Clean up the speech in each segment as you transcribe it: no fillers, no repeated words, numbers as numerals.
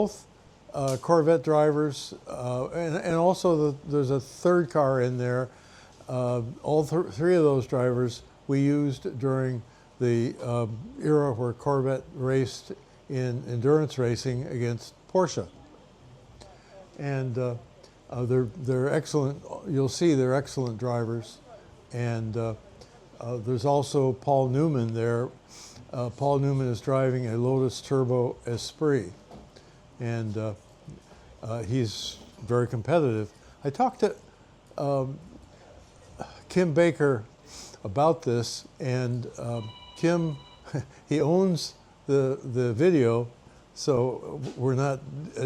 both Corvette drivers, and also there's a third car in there. All three of those drivers we used during the era where Corvette raced in endurance racing against Porsche. And they're excellent. You'll see they're excellent drivers. And there's also Paul Newman there. Paul Newman is driving a Lotus Turbo Esprit, and he's very competitive. I talked to Kim Baker about this, and Kim, he owns the video, so we're not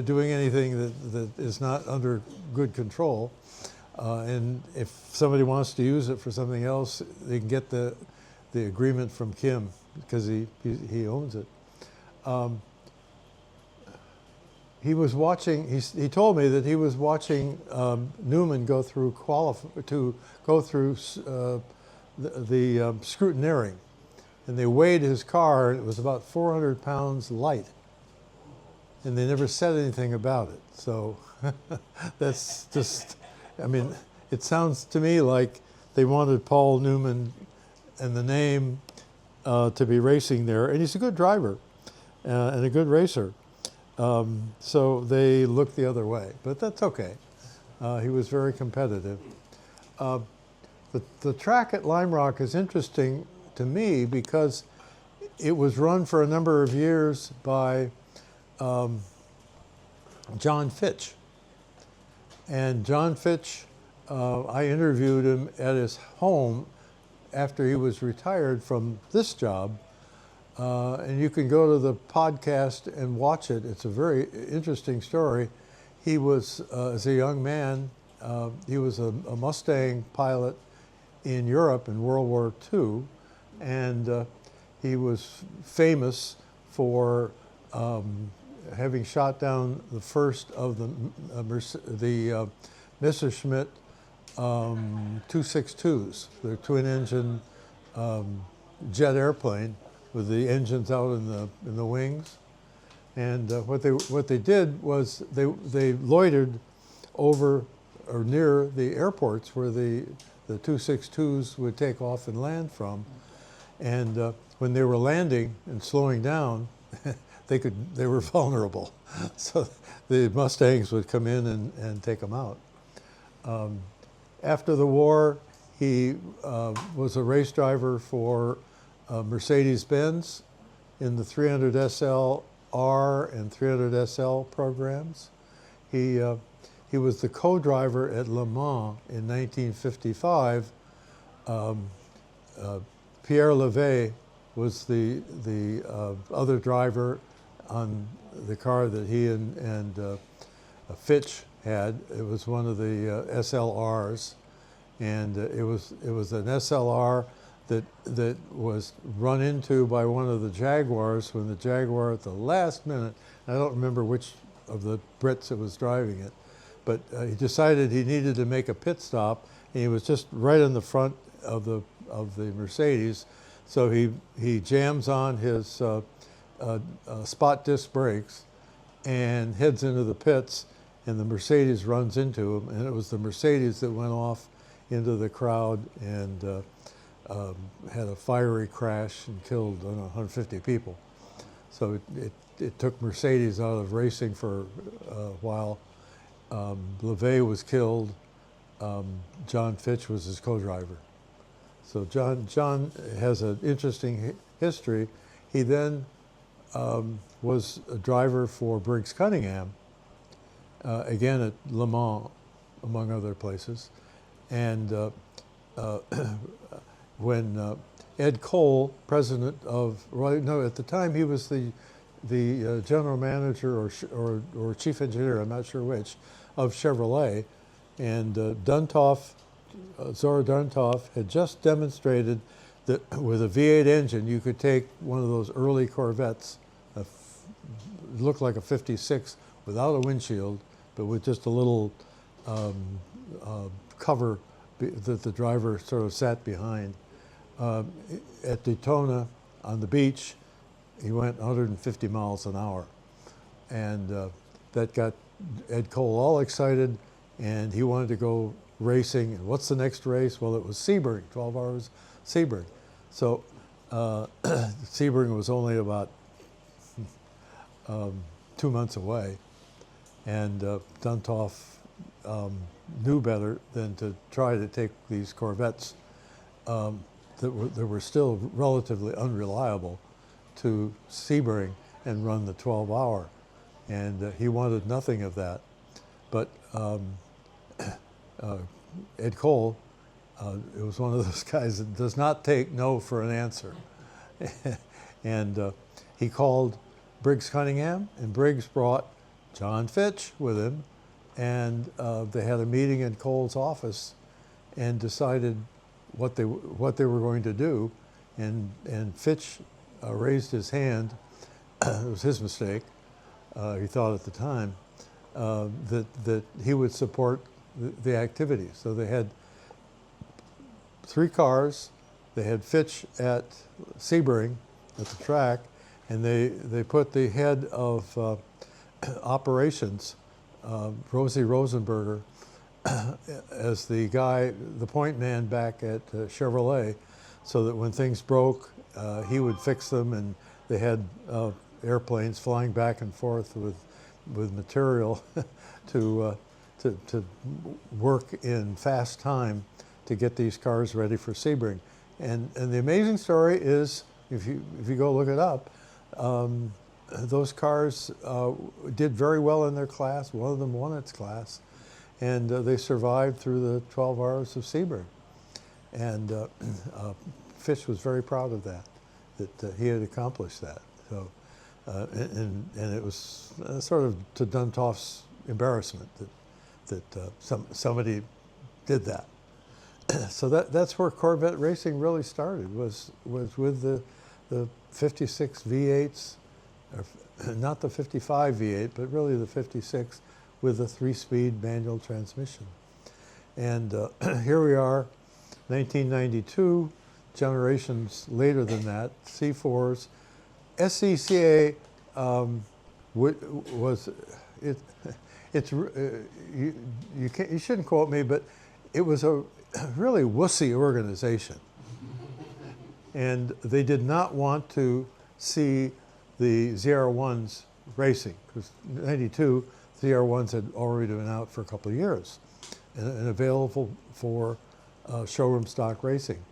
doing anything that is not under good control. And if somebody wants to use it for something else, they can get the agreement from Kim because he owns it. He was watching. He told me that he was watching Newman go through the scrutineering, and they weighed his car, and it was about 400 pounds light, and they never said anything about it. So that's just. I mean, it sounds to me like they wanted Paul Newman and the name to be racing there, and he's a good driver and a good racer. So they looked the other way, but that's okay. He was very competitive. The track at Lime Rock is interesting to me because it was run for a number of years by John Fitch. And John Fitch, I interviewed him at his home after he was retired from this job. And you can go to the podcast and watch it. It's a very interesting story. He was, as a young man, he was a Mustang pilot in Europe in World War II. And he was famous for having shot down the first of the Messerschmitt 262s, the twin-engine jet airplane with the engines out in the wings. And what they did was they loitered over or near the airports where the 262s would take off and land from. And when they were landing and slowing down, they were vulnerable. So the Mustangs would come in and take them out. After the war, he was a race driver for Mercedes-Benz in the 300 SL-R and 300 SL programs. He was the co-driver at Le Mans in 1955. Pierre Levay was the other driver on the car that he and Fitch had. It was one of the SLRs, and it was an SLR that was run into by one of the Jaguars when the Jaguar at the last minute, I don't remember which of the Brits that was driving it, but he decided he needed to make a pit stop, and he was just right in the front of the Mercedes, so he jams on his spot disc brakes and heads into the pits, and the Mercedes runs into him, and it was the Mercedes that went off into the crowd and had a fiery crash and killed, I don't know, 150 people. So it took Mercedes out of racing for a while. Levay was killed. John Fitch was his co-driver. So John has an interesting history. He then was a driver for Briggs Cunningham, again at Le Mans, among other places. And when Ed Cole, president of, at the time he was the general manager or chief engineer, I'm not sure which, of Chevrolet, and Duntov, Zora Duntov, had just demonstrated that with a V8 engine you could take one of those early Corvettes, it looked like a 56 without a windshield, but with just a little cover that the driver sort of sat behind. At Daytona on the beach, he went 150 miles an hour. And that got Ed Cole all excited, and he wanted to go racing. And what's the next race? Well, it was Sebring, 12 hours Sebring. So Sebring was only about 2 months away, and Duntov knew better than to try to take these Corvettes that were still relatively unreliable to Sebring and run the 12-hour. And he wanted nothing of that. But Ed Cole, it was one of those guys that does not take no for an answer. And he called Briggs Cunningham, and Briggs brought John Fitch with him, and they had a meeting in Cole's office and decided what they were going to do. And Fitch raised his hand. It was his mistake. He thought at the time that he would support the activity. So they had 3 cars. They had Fitch at Sebring at the track, and they put the head of operations, Rosie Rosenberger, as the guy, the point man back at Chevrolet, so that when things broke, he would fix them. And they had airplanes flying back and forth with material to work in fast time to get these cars ready for Sebring. And the amazing story is, if you go look it up, those cars did very well in their class. One of them won its class, and they survived through the 12 hours of Sebring. And Fitch was very proud of that he had accomplished that. So, and it was sort of to Duntov's embarrassment that somebody did that. So that's where Corvette racing really started, was with the 56 V8s, or not the 55 V8, but really the 56 with a 3-speed manual transmission. And here we are, 1992, generations later than that, C4s. SCCA you shouldn't quote me, but it was a really wussy organization. And they did not want to see the ZR-1s racing, because in '92, ZR-1s had already been out for a couple of years and available for showroom stock racing.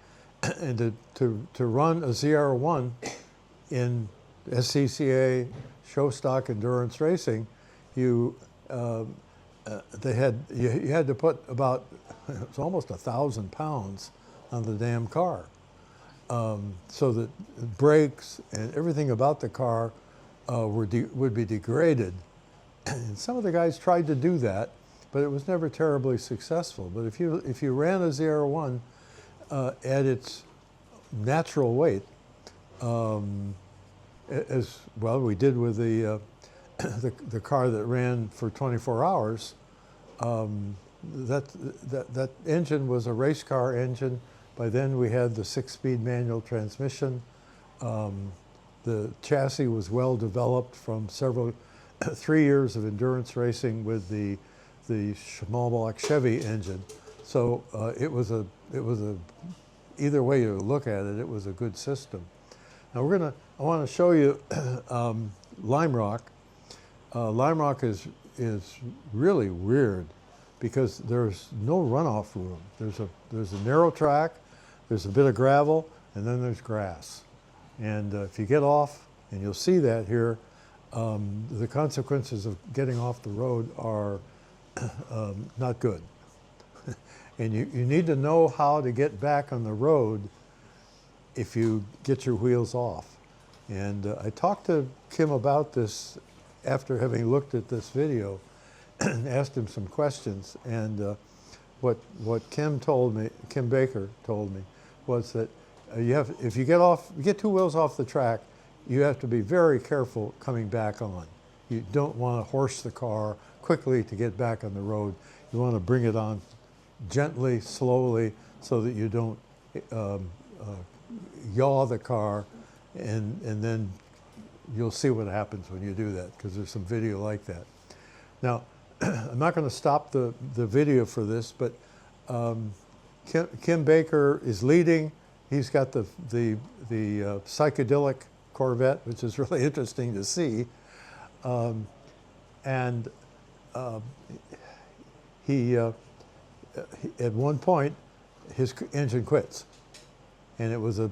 And to run a ZR-1 in SCCA show stock endurance racing, you had to put about, it was almost 1,000 pounds on the damn car, so that brakes and everything about the car would be degraded. And some of the guys tried to do that, but it was never terribly successful. But if you ran a ZR-1 at its natural weight, as well we did with the car that ran for 24 hours, that engine was a race car engine. By then we had the 6-speed manual transmission. The chassis was well developed from 3 years of endurance racing with the small block Chevy engine. So it was a either way you look at it, it was a good system. Now I want to show you Lime Rock. Lime Rock is really weird because there's no runoff room. There's a narrow track, there's a bit of gravel, and then there's grass. And if you get off, and you'll see that here, the consequences of getting off the road are not good. And you need to know how to get back on the road if you get your wheels off. And I talked to Kim about this after having looked at this video and asked him some questions. And what Kim Baker told me was that if you get 2 wheels off the track, you have to be very careful coming back on. You don't want to horse the car quickly to get back on the road. You want to bring it on gently, slowly, so that you don't yaw the car, and then you'll see what happens when you do that, because there's some video like that. Now, I'm not going to stop the video for this, but Kim Baker is leading. He's got the psychedelic Corvette, which is really interesting to see. He at one point, his engine quits, and it was a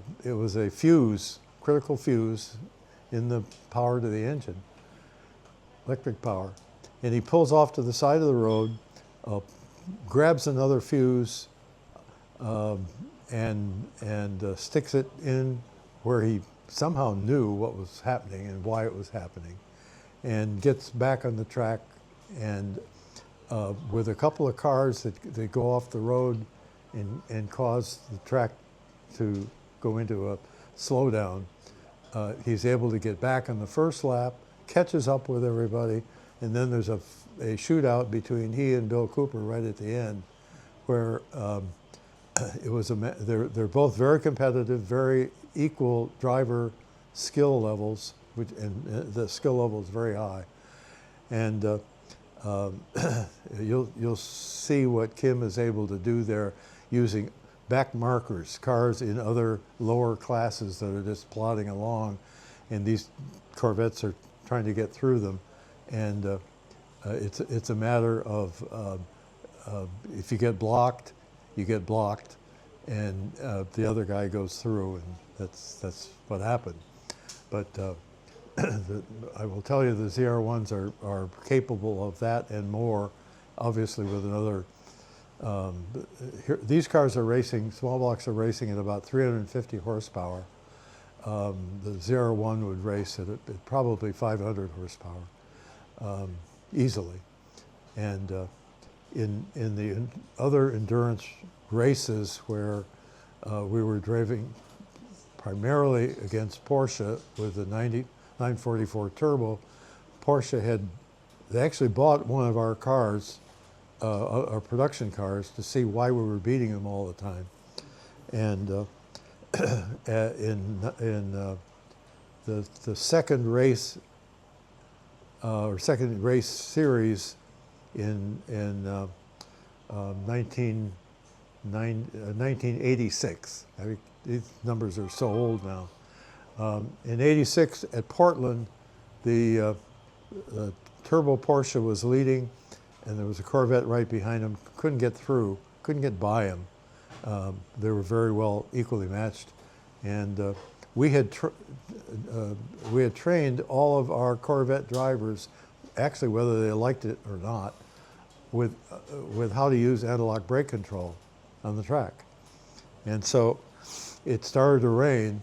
fuse, critical fuse, in the power to the engine, electric power, and he pulls off to the side of the road, grabs another fuse, and sticks it in where he somehow knew what was happening and why it was happening, and gets back on the track, and with a couple of cars that go off the road and cause the track to go into a slowdown, he's able to get back on the first lap, catches up with everybody, and then there's a shootout between he and Bill Cooper right at the end, where it was they're both very competitive, very equal driver skill levels, and the skill level is very high, and you'll see what Kim is able to do there using back markers, cars in other lower classes that are just plodding along, and these Corvettes are trying to get through them, and it's a matter of if you get blocked, you get blocked, and the other guy goes through, and that's what happened. But I will tell you, the ZR-1s are capable of that and more, obviously with another. These cars are racing, small blocks are racing at about 350 horsepower. The ZR-1 would race at probably 500 horsepower, easily. And in the other endurance races where we were driving primarily against Porsche with the 944 Turbo, they actually bought one of our cars, our production cars, to see why we were beating them all the time. And in the second race, or second race series in 1986. I mean, these numbers are so old now. In '86 at Portland, the Turbo Porsche was leading, and there was a Corvette right behind him. Couldn't get through, couldn't get by him. They were very well equally matched, and we had trained all of our Corvette drivers, actually whether they liked it or not, with how to use analog brake control on the track. And so it started to rain,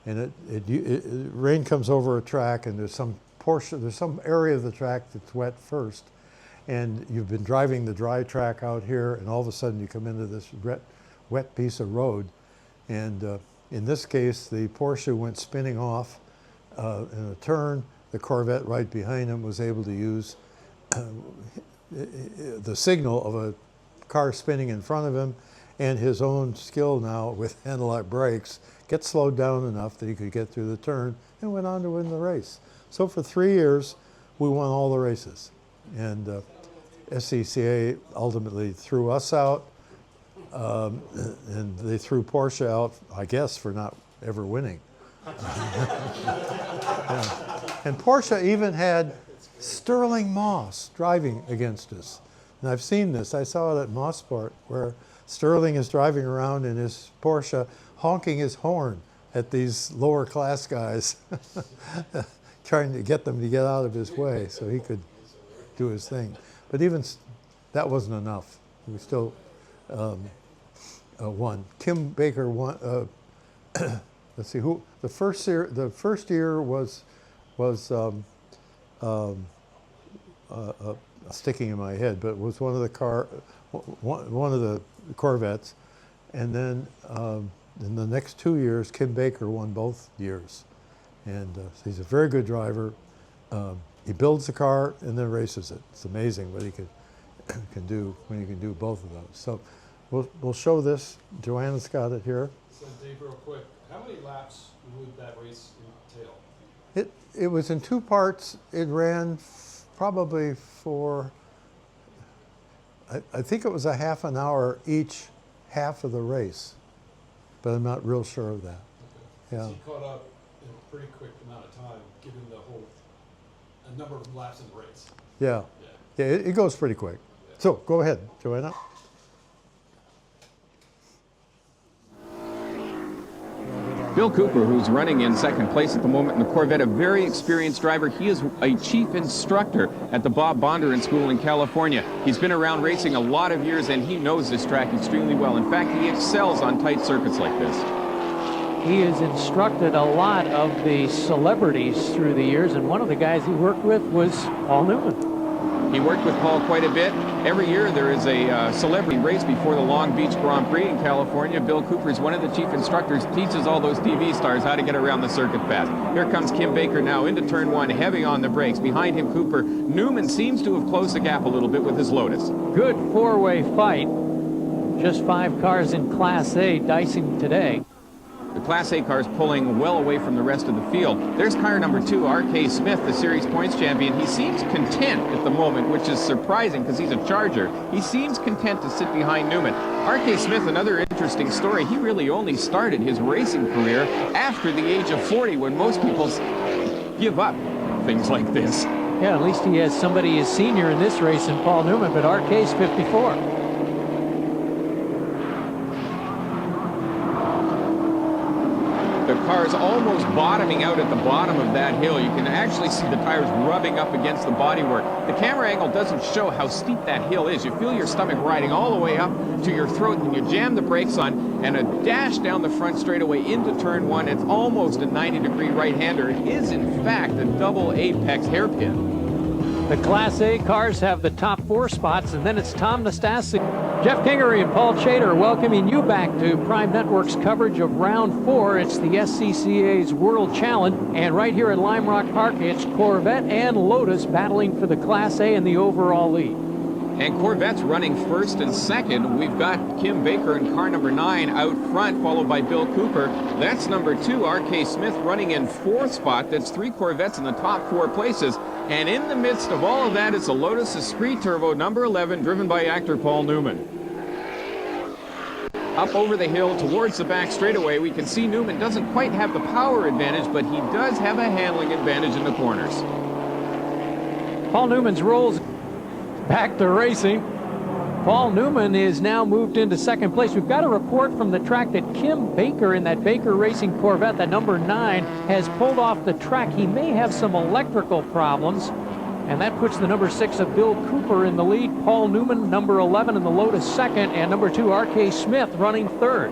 and rain comes over a track, and there's some area of the track that's wet first, and you've been driving the dry track out here, and all of a sudden you come into this wet piece of road, and in this case the Porsche went spinning off in a turn. The Corvette right behind him was able to use the signal of a car spinning in front of him, and his own skill now with analog brakes, get slowed down enough that he could get through the turn, and went on to win the race. So for 3 years, we won all the races. And SCCA ultimately threw us out, and they threw Porsche out, I guess, for not ever winning. Yeah. And Porsche even had Sterling Moss driving against us. And I've seen this. I saw it at Mosport, where Sterling is driving around in his Porsche, honking his horn at these lower class guys, trying to get them to get out of his way so he could do his thing. But even that wasn't enough. We still won. Kim Baker won. Let's see who the first year was sticking in my head, but it was one of the Corvettes, and then in the next 2 years, Kim Baker won both years, and so he's a very good driver. He builds the car and then races it. It's amazing what he can do when he can do both of those. So we'll show this. Joanna's got it here. So Dave, real quick, how many laps would that race entail? It was in two parts. It ran probably for, I think it was a half an hour each half of the race, but I'm not real sure of that. Yeah. So he caught up in a pretty quick amount of time, given a number of laps in the race. Yeah. Yeah, it goes pretty quick. Yeah. So go ahead, Joanna. Bill Cooper, who's running in second place at the moment in the Corvette, a very experienced driver. He is a chief instructor at the Bob Bondurant School in California. He's been around racing a lot of years, and he knows this track extremely well. In fact, he excels on tight circuits like this. He has instructed a lot of the celebrities through the years, and one of the guys he worked with was Paul Newman. He worked with Paul quite a bit. Every year there is a celebrity race before the Long Beach Grand Prix in California. Bill Cooper is one of the chief instructors, teaches all those TV stars how to get around the circuit fast. Here comes Kim Baker now into turn one, heavy on the brakes. Behind him, Cooper. Newman seems to have closed the gap a little bit with his Lotus. Good four-way fight. Just 5 cars in Class A dicing today. The Class A car's pulling well away from the rest of the field. There's car number 2, R.K. Smith, the series points champion. He seems content at the moment, which is surprising because he's a Charger. He seems content to sit behind Newman. R.K. Smith, another interesting story. He really only started his racing career after the age of 40, when most people give up things like this. Yeah, at least he has somebody as senior in this race than Paul Newman, but R.K.'s 54. The car's almost bottoming out at the bottom of that hill. You can actually see the tires rubbing up against the bodywork. The camera angle doesn't show how steep that hill is. You feel your stomach riding all the way up to your throat, and you jam the brakes on, and a dash down the front straightaway into turn one. It's almost a 90-degree right-hander. It is, in fact, a double apex hairpin. The Class A cars have the top 4 spots, and then it's Tom Nastasi, Jeff Kingery, and Paul Chater welcoming you back to Prime Network's coverage of Round 4. It's the SCCA's World Challenge, and right here at Lime Rock Park, it's Corvette and Lotus battling for the Class A and the overall lead. And Corvette's running first and second. We've got Kim Baker in car number 9 out front, followed by Bill Cooper. That's number 2, R.K. Smith, running in 4th spot. That's 3 Corvettes in the top 4 places. And in the midst of all of that is a Lotus Esprit Turbo number 11, driven by actor Paul Newman. Up over the hill towards the back straightaway, we can see Newman doesn't quite have the power advantage, but he does have a handling advantage in the corners. Paul Newman's rolls back to racing. Paul Newman is now moved into second place. We've got a report from the track that Kim Baker in that Baker Racing Corvette, that number 9, has pulled off the track. He may have some electrical problems, and that puts the number 6 of Bill Cooper in the lead. Paul Newman, number 11 in the Lotus second, and number 2, R.K. Smith, running third.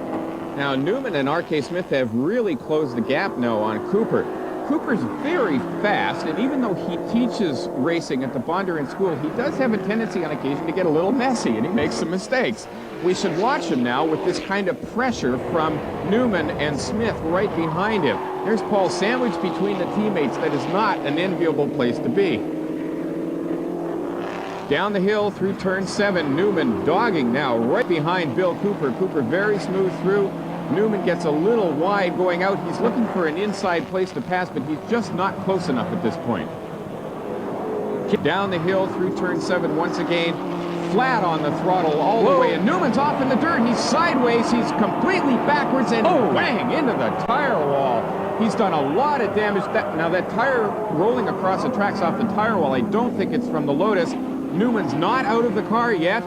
Now, Newman and R.K. Smith have really closed the gap now on Cooper. Cooper's very fast, and even though he teaches racing at the Bondurant School, he does have a tendency on occasion to get a little messy, and he makes some mistakes. We should watch him now with this kind of pressure from Newman and Smith right behind him. There's Paul sandwiched between the teammates. That is not an enviable place to be. Down the hill through turn 7, Newman dogging now right behind Bill Cooper. Cooper very smooth through. Newman gets a little wide going out. He's looking for an inside place to pass, but he's just not close enough at this point. Down the hill through turn 7 once again, flat on the throttle all the way, and Newman's off in the dirt. He's sideways, he's completely backwards, and bang, into the tire wall. He's done a lot of damage. Now that tire rolling across the track's off the tire wall. I don't think it's from the Lotus. Newman's not out of the car yet.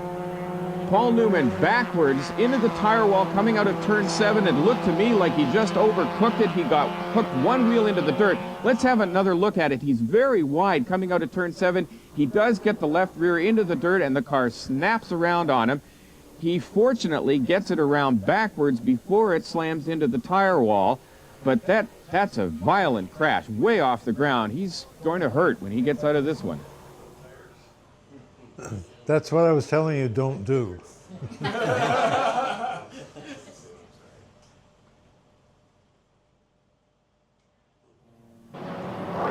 Paul Newman backwards into the tire wall coming out of turn 7. It looked to me like he just overcooked it. He got hooked one wheel into the dirt. Let's have another look at it. He's very wide coming out of turn 7. He does get the left rear into the dirt, and the car snaps around on him. He fortunately gets it around backwards before it slams into the tire wall, but that's a violent crash way off the ground. He's going to hurt when he gets out of this one. That's what I was telling you, don't do.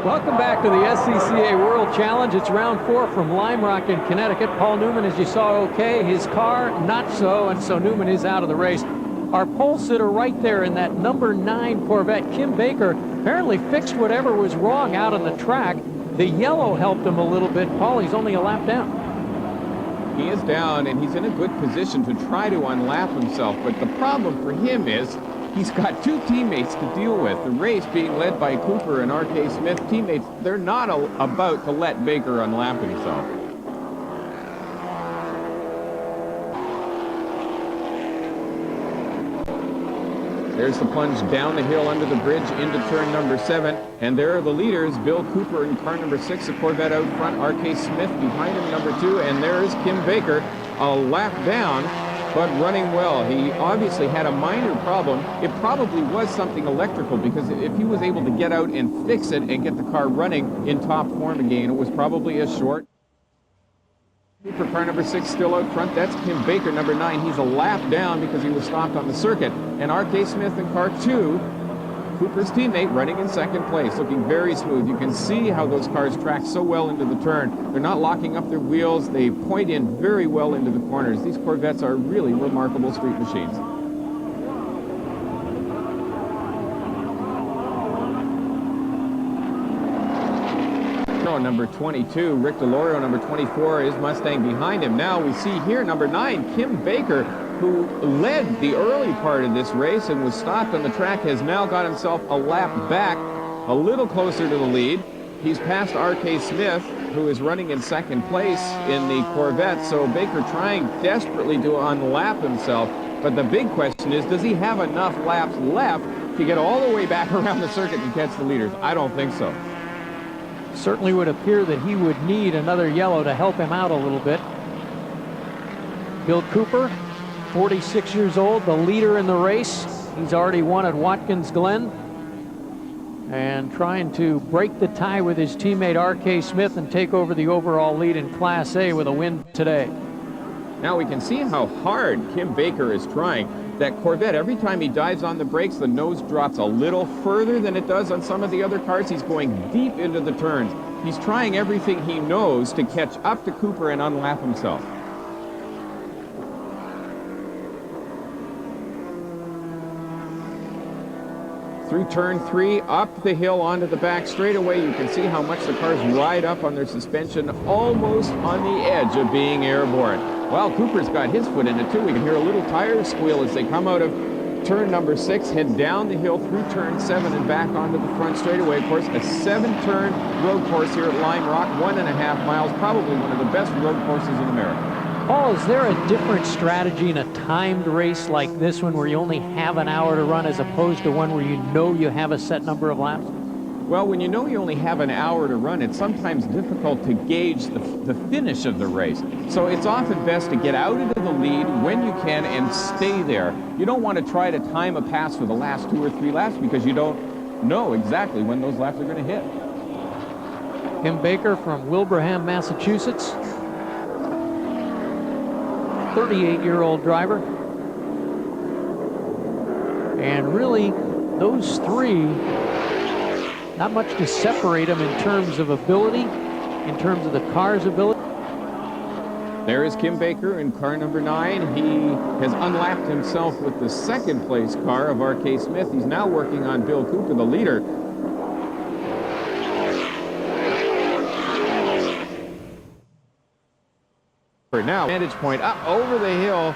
Welcome back to the SCCA World Challenge. It's round 4 from Lime Rock in Connecticut. Paul Newman, as you saw, okay. His car, not so, and so Newman is out of the race. Our pole sitter right there in that number 9 Corvette, Kim Baker, apparently fixed whatever was wrong out on the track. The yellow helped him a little bit, Paul. He's only a lap down. He is down, and he's in a good position to try to unlap himself. But the problem for him is he's got two teammates to deal with. The race being led by Cooper and R.K. Smith. Teammates, they're not about to let Baker unlap himself. There's the plunge down the hill under the bridge into turn number 7. And there are the leaders, Bill Cooper in car number 6, the Corvette out front, R.K. Smith behind him, number 2. And there's Kim Baker, a lap down, but running well. He obviously had a minor problem. It probably was something electrical, because if he was able to get out and fix it and get the car running in top form again, it was probably a short. Cooper, car number 6, still out front. That's Kim Baker, number 9. He's a lap down because he was stopped on the circuit. And R.K. Smith in car 2, Cooper's teammate, running in second place, looking very smooth. You can see how those cars track so well into the turn. They're not locking up their wheels. They point in very well into the corners. These Corvettes are really remarkable street machines. Number 22, Rick DeLorio, number 24, is Mustang behind him. Now we see here number 9, Kim Baker, who led the early part of this race and was stopped on the track, has now got himself a lap back, a little closer to the lead. He's passed R.K. Smith, who is running in second place in the Corvette, so Baker trying desperately to unlap himself. But the big question is, does he have enough laps left to get all the way back around the circuit and catch the leaders? I don't think so. Certainly would appear that he would need another yellow to help him out a little bit. Bill Cooper, 46 years old, the leader in the race. He's already won at Watkins Glen. And trying to break the tie with his teammate R.K. Smith and take over the overall lead in Class A with a win today. Now we can see how hard Kim Baker is trying. That Corvette, every time he dives on the brakes, the nose drops a little further than it does on some of the other cars. He's going deep into the turns. He's trying everything he knows to catch up to Cooper and unlap himself. Through turn 3, up the hill onto the back straightaway, you can see how much the cars ride up on their suspension, almost on the edge of being airborne. Well, Cooper's got his foot in it too. We can hear a little tire squeal as they come out of turn number 6, head down the hill through turn 7 and back onto the front straightaway. Of course, a 7-turn road course here at Lime Rock, 1.5 miles, probably one of the best road courses in America. Paul, is there a different strategy in a timed race like this one where you only have an hour to run as opposed to one where you know you have a set number of laps? Well, when you know you only have an hour to run, it's sometimes difficult to gauge the finish of the race. So it's often best to get out into the lead when you can and stay there. You don't want to try to time a pass for the last 2 or 3 laps because you don't know exactly when those laps are going to hit. Kim Baker from Wilbraham, Massachusetts. 38-year-old driver. And really, those three, not much to separate them in terms of ability, in terms of the car's ability. There is Kim Baker in car number 9. He has unlapped himself with the second place car of R.K. Smith. He's now working on Bill Cooper, the leader. Now, vantage point up over the hill.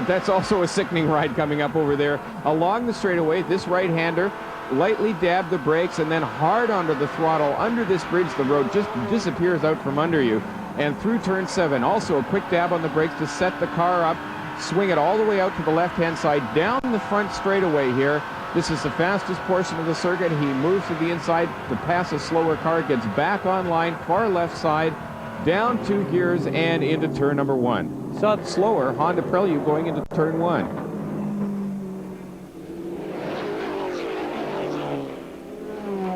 That's also a sickening ride coming up over there. Along the straightaway, this right-hander lightly dabbed the brakes and then hard onto the throttle. Under this bridge, the road just disappears out from under you. And through turn 7, also a quick dab on the brakes to set the car up, swing it all the way out to the left-hand side, down the front straightaway here. This is the fastest portion of the circuit. He moves to the inside to pass a slower car, gets back on line, far left side, down 2 gears and into turn number 1. So slower Honda Prelude going into turn 1.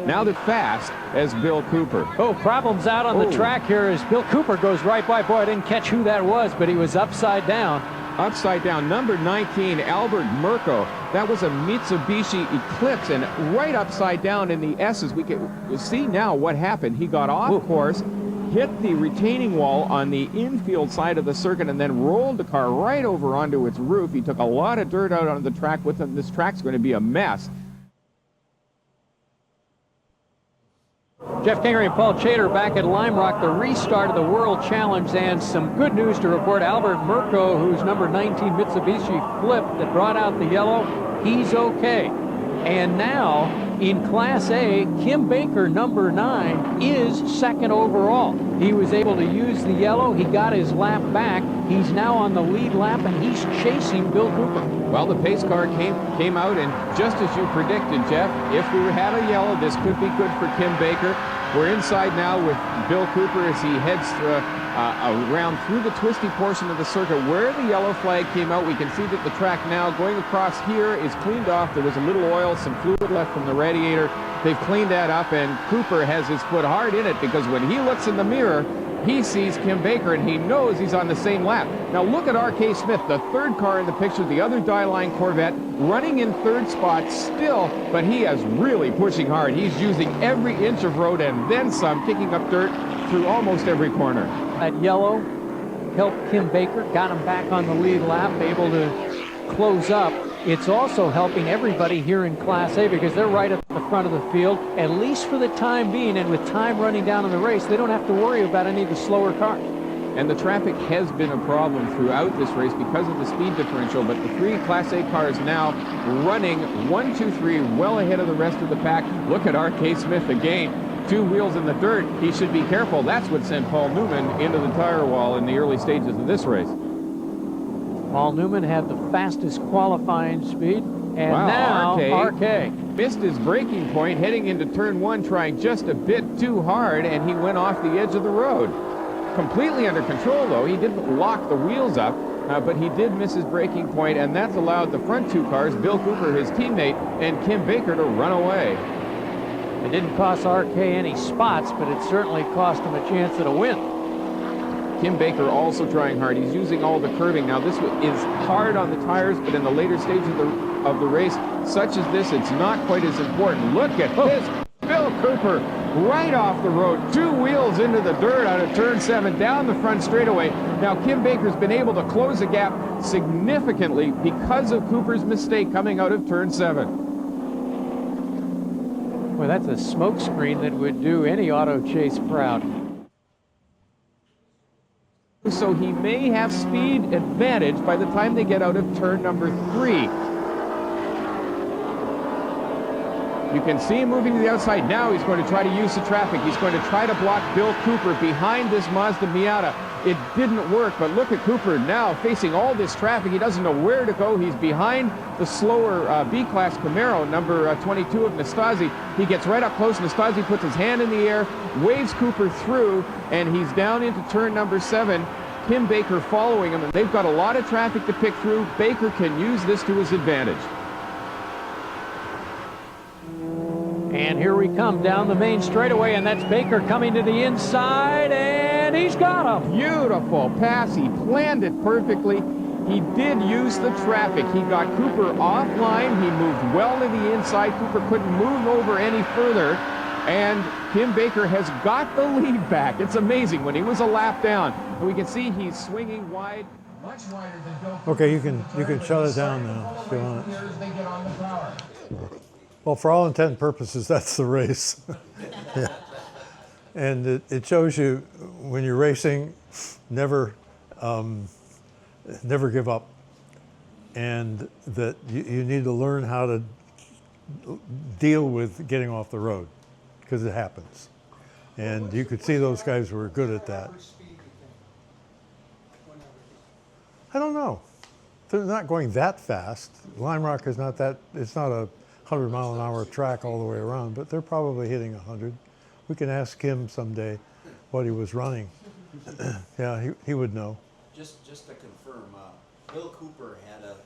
Now they're fast as Bill Cooper. Oh, problems out on the track here as Bill Cooper goes right by. Boy, I didn't catch who that was, but he was upside down. Upside down, number 19, Albert Mirko. That was a Mitsubishi Eclipse, and right upside down in the S's. We can see now what happened. He got off course, hit the retaining wall on the infield side of the circuit, and then rolled the car right over onto its roof. He took a lot of dirt out on the track with him. This track's going to be a mess. Jeff Kingery and Paul Chater back at Lime Rock, the restart of the World Challenge, and some good news to report. Albert Mirko, who's number 19 Mitsubishi Flip that brought out the yellow, he's okay. And now in Class A, Kim Baker, number 9, is second overall. He was able to use the yellow. He got his lap back. He's now on the lead lap, and he's chasing Bill Cooper. Well, the pace car came out, and just as you predicted, Jeff, if we had a yellow, this could be good for Kim Baker. We're inside now with Bill Cooper as he heads around through the twisty portion of the circuit where the yellow flag came out. We can see that the track now going across here is cleaned off. There was a little oil, some fluid left from the radiator. They've cleaned that up, and Cooper has his foot hard in it because when he looks in the mirror, he sees Kim Baker, and he knows he's on the same lap. Now look at R.K. Smith, the third car in the picture, the other die-line Corvette, running in third spot still, but he is really pushing hard. He's using every inch of road and then some, kicking up dirt through almost every corner. That yellow helped Kim Baker, got him back on the lead lap, able to close up. It's also helping everybody here in Class A because they're right at the front of the field, at least for the time being, and with time running down in the race, they don't have to worry about any of the slower cars. And the traffic has been a problem throughout this race because of the speed differential, but the 3 Class A cars now running 1, 2, 3 well ahead of the rest of the pack. Look at R.K. Smith again. 2 wheels in the dirt. He should be careful. That's what sent Paul Newman into the tire wall in the early stages of this race. Paul Newman had the fastest qualifying speed, and wow, now RK missed his braking point heading into turn 1, trying just a bit too hard, and he went off the edge of the road. Completely under control, though. He didn't lock the wheels up, but he did miss his braking point, and that's allowed the front 2 cars, Bill Cooper, his teammate, and Kim Baker, to run away. It didn't cost RK any spots, but it certainly cost him a chance at a win. Kim Baker also trying hard. He's using all the curving. Now this is hard on the tires, but in the later stage of the race, such as this, it's not quite as important. Look at this. Bill Cooper right off the road, 2 wheels into the dirt out of turn 7, down the front straightaway. Now Kim Baker's been able to close the gap significantly because of Cooper's mistake coming out of turn 7. Well, that's a smoke screen that would do any auto chase proud. So he may have speed advantage by the time they get out of turn number 3. You can see him moving to the outside. Now he's going to try to use the traffic. He's going to try to block Bill Cooper behind this Mazda Miata. It didn't work, but look at Cooper now facing all this traffic. He doesn't know where to go. He's behind the slower B-Class Camaro, number 22 of Nastasi. He gets right up close. Nastasi puts his hand in the air, waves Cooper through, and he's down into turn number 7. Kim Baker following him, and they've got a lot of traffic to pick through. Baker can use this to his advantage. And here we come down the main straightaway, and that's Baker coming to the inside, and he's got him. Beautiful pass. He planned it perfectly. He did use the traffic. He got Cooper offline. He moved well to the inside. Cooper couldn't move over any further, and Kim Baker has got the lead back. It's amazing. When he was a lap down, and we can see he's swinging wide, much wider than Bill Cooper. Okay, you can shut it down now if you want it. Well, for all intent and purposes, that's the race. Yeah. And it shows you when you're racing, never give up, and that you need to learn how to deal with getting off the road, because it happens. And you could see those guys were good at that. I don't know. They're not going that fast. Lime Rock is not that, it's not a 100-mile-an-hour track all the way around, but they're probably hitting 100. We can ask him someday what he was running. Yeah, he would know. Just to confirm, Bill Cooper had a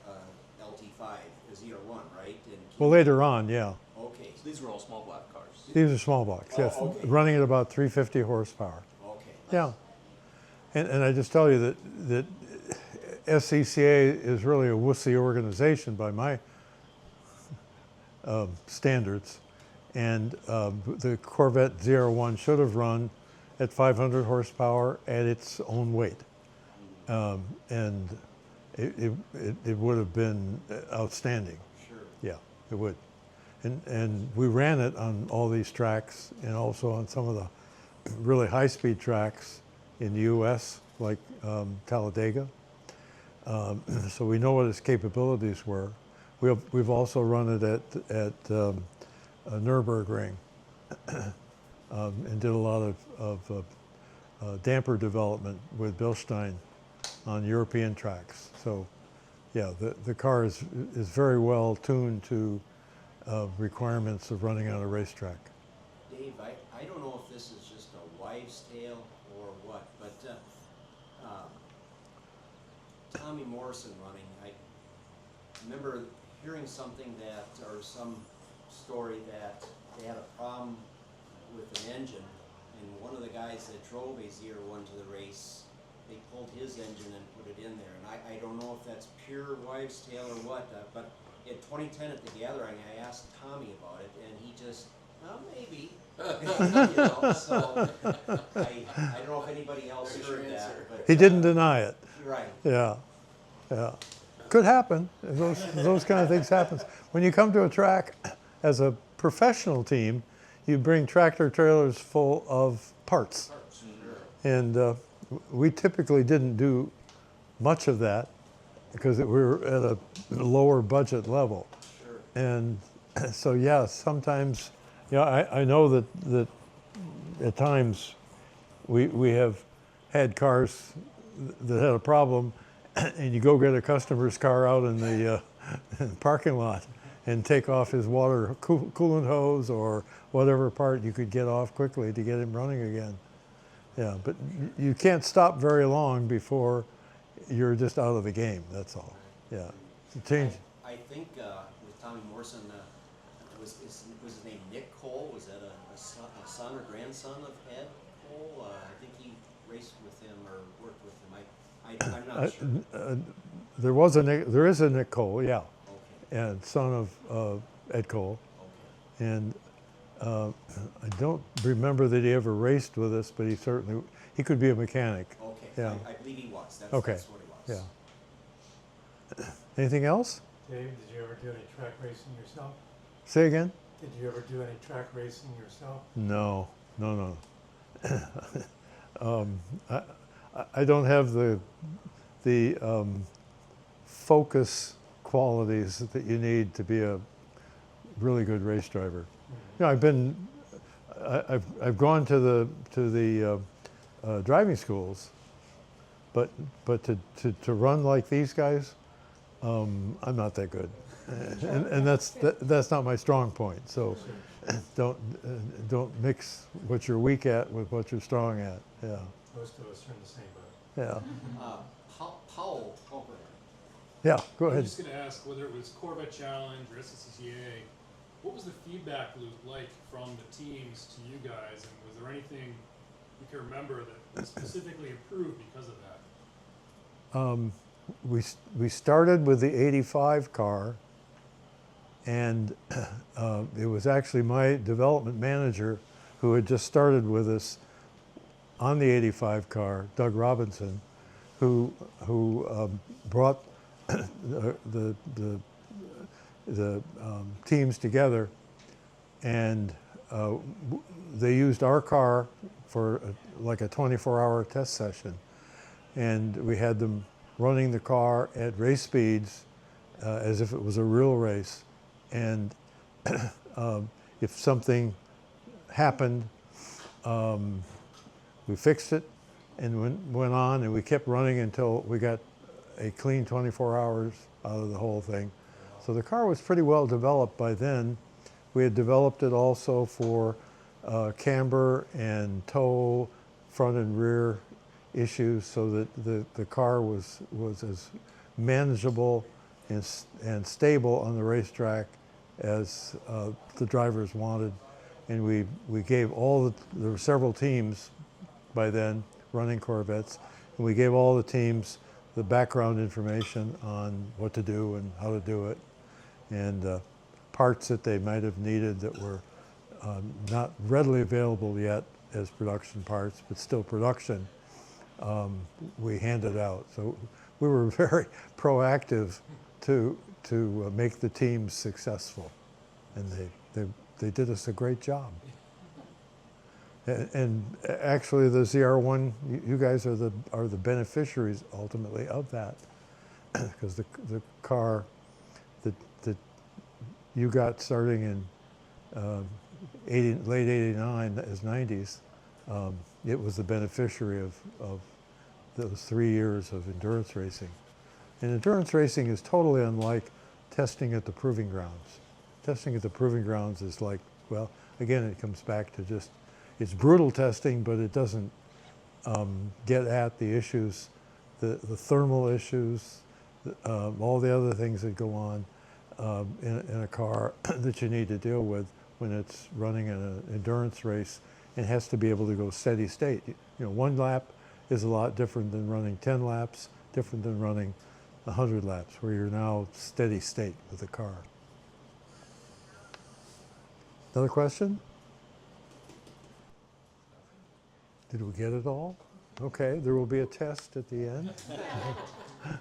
LT5, a ZR-1, right? Well, later on, yeah. Okay, so these were all small block cars. These are small blocks, yes. Okay. Running at about 350 horsepower. Okay. Yeah. And I just tell you that SCCA is really a wussy organization by my standards, and the Corvette ZR-1 should have run at 500 horsepower at its own weight, and it would have been outstanding. Sure. Yeah, it would. and we ran it on all these tracks and also on some of the really high-speed tracks in the U.S., like Talladega. So we know what its capabilities were. We've also run it at Nürburgring and did a lot of damper development with Bilstein on European tracks. So yeah, the car is very well tuned to requirements of running on a racetrack. Dave, I don't know if this is just a wives' tale or what, but Tommy Morrison running, I remember hearing something that, or some story that they had a problem with an engine, and one of the guys that drove a ZR-1 to the race, they pulled his engine and put it in there. And I don't know if that's pure wives' tale or what, but in 2010 at the gathering, I asked Tommy about it, and he just, well, maybe. You know, so I don't know if anybody else heard that. But, He didn't deny it. Right. Yeah, yeah. Could happen. Those kind of things happen. When you come to a track as a professional team, you bring tractor trailers full of parts. And we typically didn't do much of that because we were at a lower budget level. Sure. And so, yeah, sometimes, I know that at times we have had cars that had a problem, and you go get a customer's car out in the parking lot and take off his water coolant hose or whatever part you could get off quickly to get him running again. Yeah, but you can't stop very long before you're just out of the game, that's all. Yeah. Change. I think with Tommy Morrison, was his name Nick Cole? Was that a son or grandson of Ed Cole? I think he raced with him or worked with him. I'm not sure. There is a Nick Cole, yeah, Okay. and son of Ed Cole. Okay. And I don't remember that he ever raced with us, but he could be a mechanic. Okay. Yeah. I believe he was. That's Okay. what he was. Yeah. Anything else? Dave, did you ever do any track racing yourself? Say again? Did you ever do any track racing yourself? No. I don't have the focus qualities that you need to be a really good race driver. I've gone to the driving schools, but to run like these guys, I'm not that good, and that's not my strong point. So don't mix what you're weak at with what you're strong at. Yeah. Most of us are in the same boat. Yeah. Powell. Yeah. Go I was ahead. just going to ask whether it was Corvette Challenge or SCCA, what was the feedback loop like from the teams to you guys, and was there anything you can remember that was specifically improved because of that? We started with the 85 car, and it was actually my development manager who had just started with us on the 85 car, Doug Robinson, who brought the teams together, and they used our car for like a 24-hour test session, and we had them running the car at race speeds as if it was a real race, and if something happened, we fixed it and went on, and we kept running until we got a clean 24 hours out of the whole thing. So the car was pretty well developed by then. We had developed it also for camber and toe, front and rear issues, so that the car was as manageable and stable on the racetrack as the drivers wanted. And we gave there were several teams by then running Corvettes, and we gave all the teams the background information on what to do and how to do it, and parts that they might have needed that were not readily available yet as production parts, but still production, we handed out. So we were very proactive to make the teams successful. and they did us a great job. And actually, the ZR-1, you guys are the beneficiaries ultimately of that, because the car that you got starting in late '89 as '90s, it was the beneficiary of those 3 years of endurance racing. And endurance racing is totally unlike testing at the proving grounds. Testing at the proving grounds is like, well, again, it comes back to just, it's brutal testing, but it doesn't get at the issues, the thermal issues, all the other things that go on in a car that you need to deal with when it's running an endurance race and has to be able to go steady state. You know, 1 lap is a lot different than running 10 laps, different than running 100 laps, where you're now steady state with the car. Another question? Did we get it all? Okay, there will be a test at the end. All right,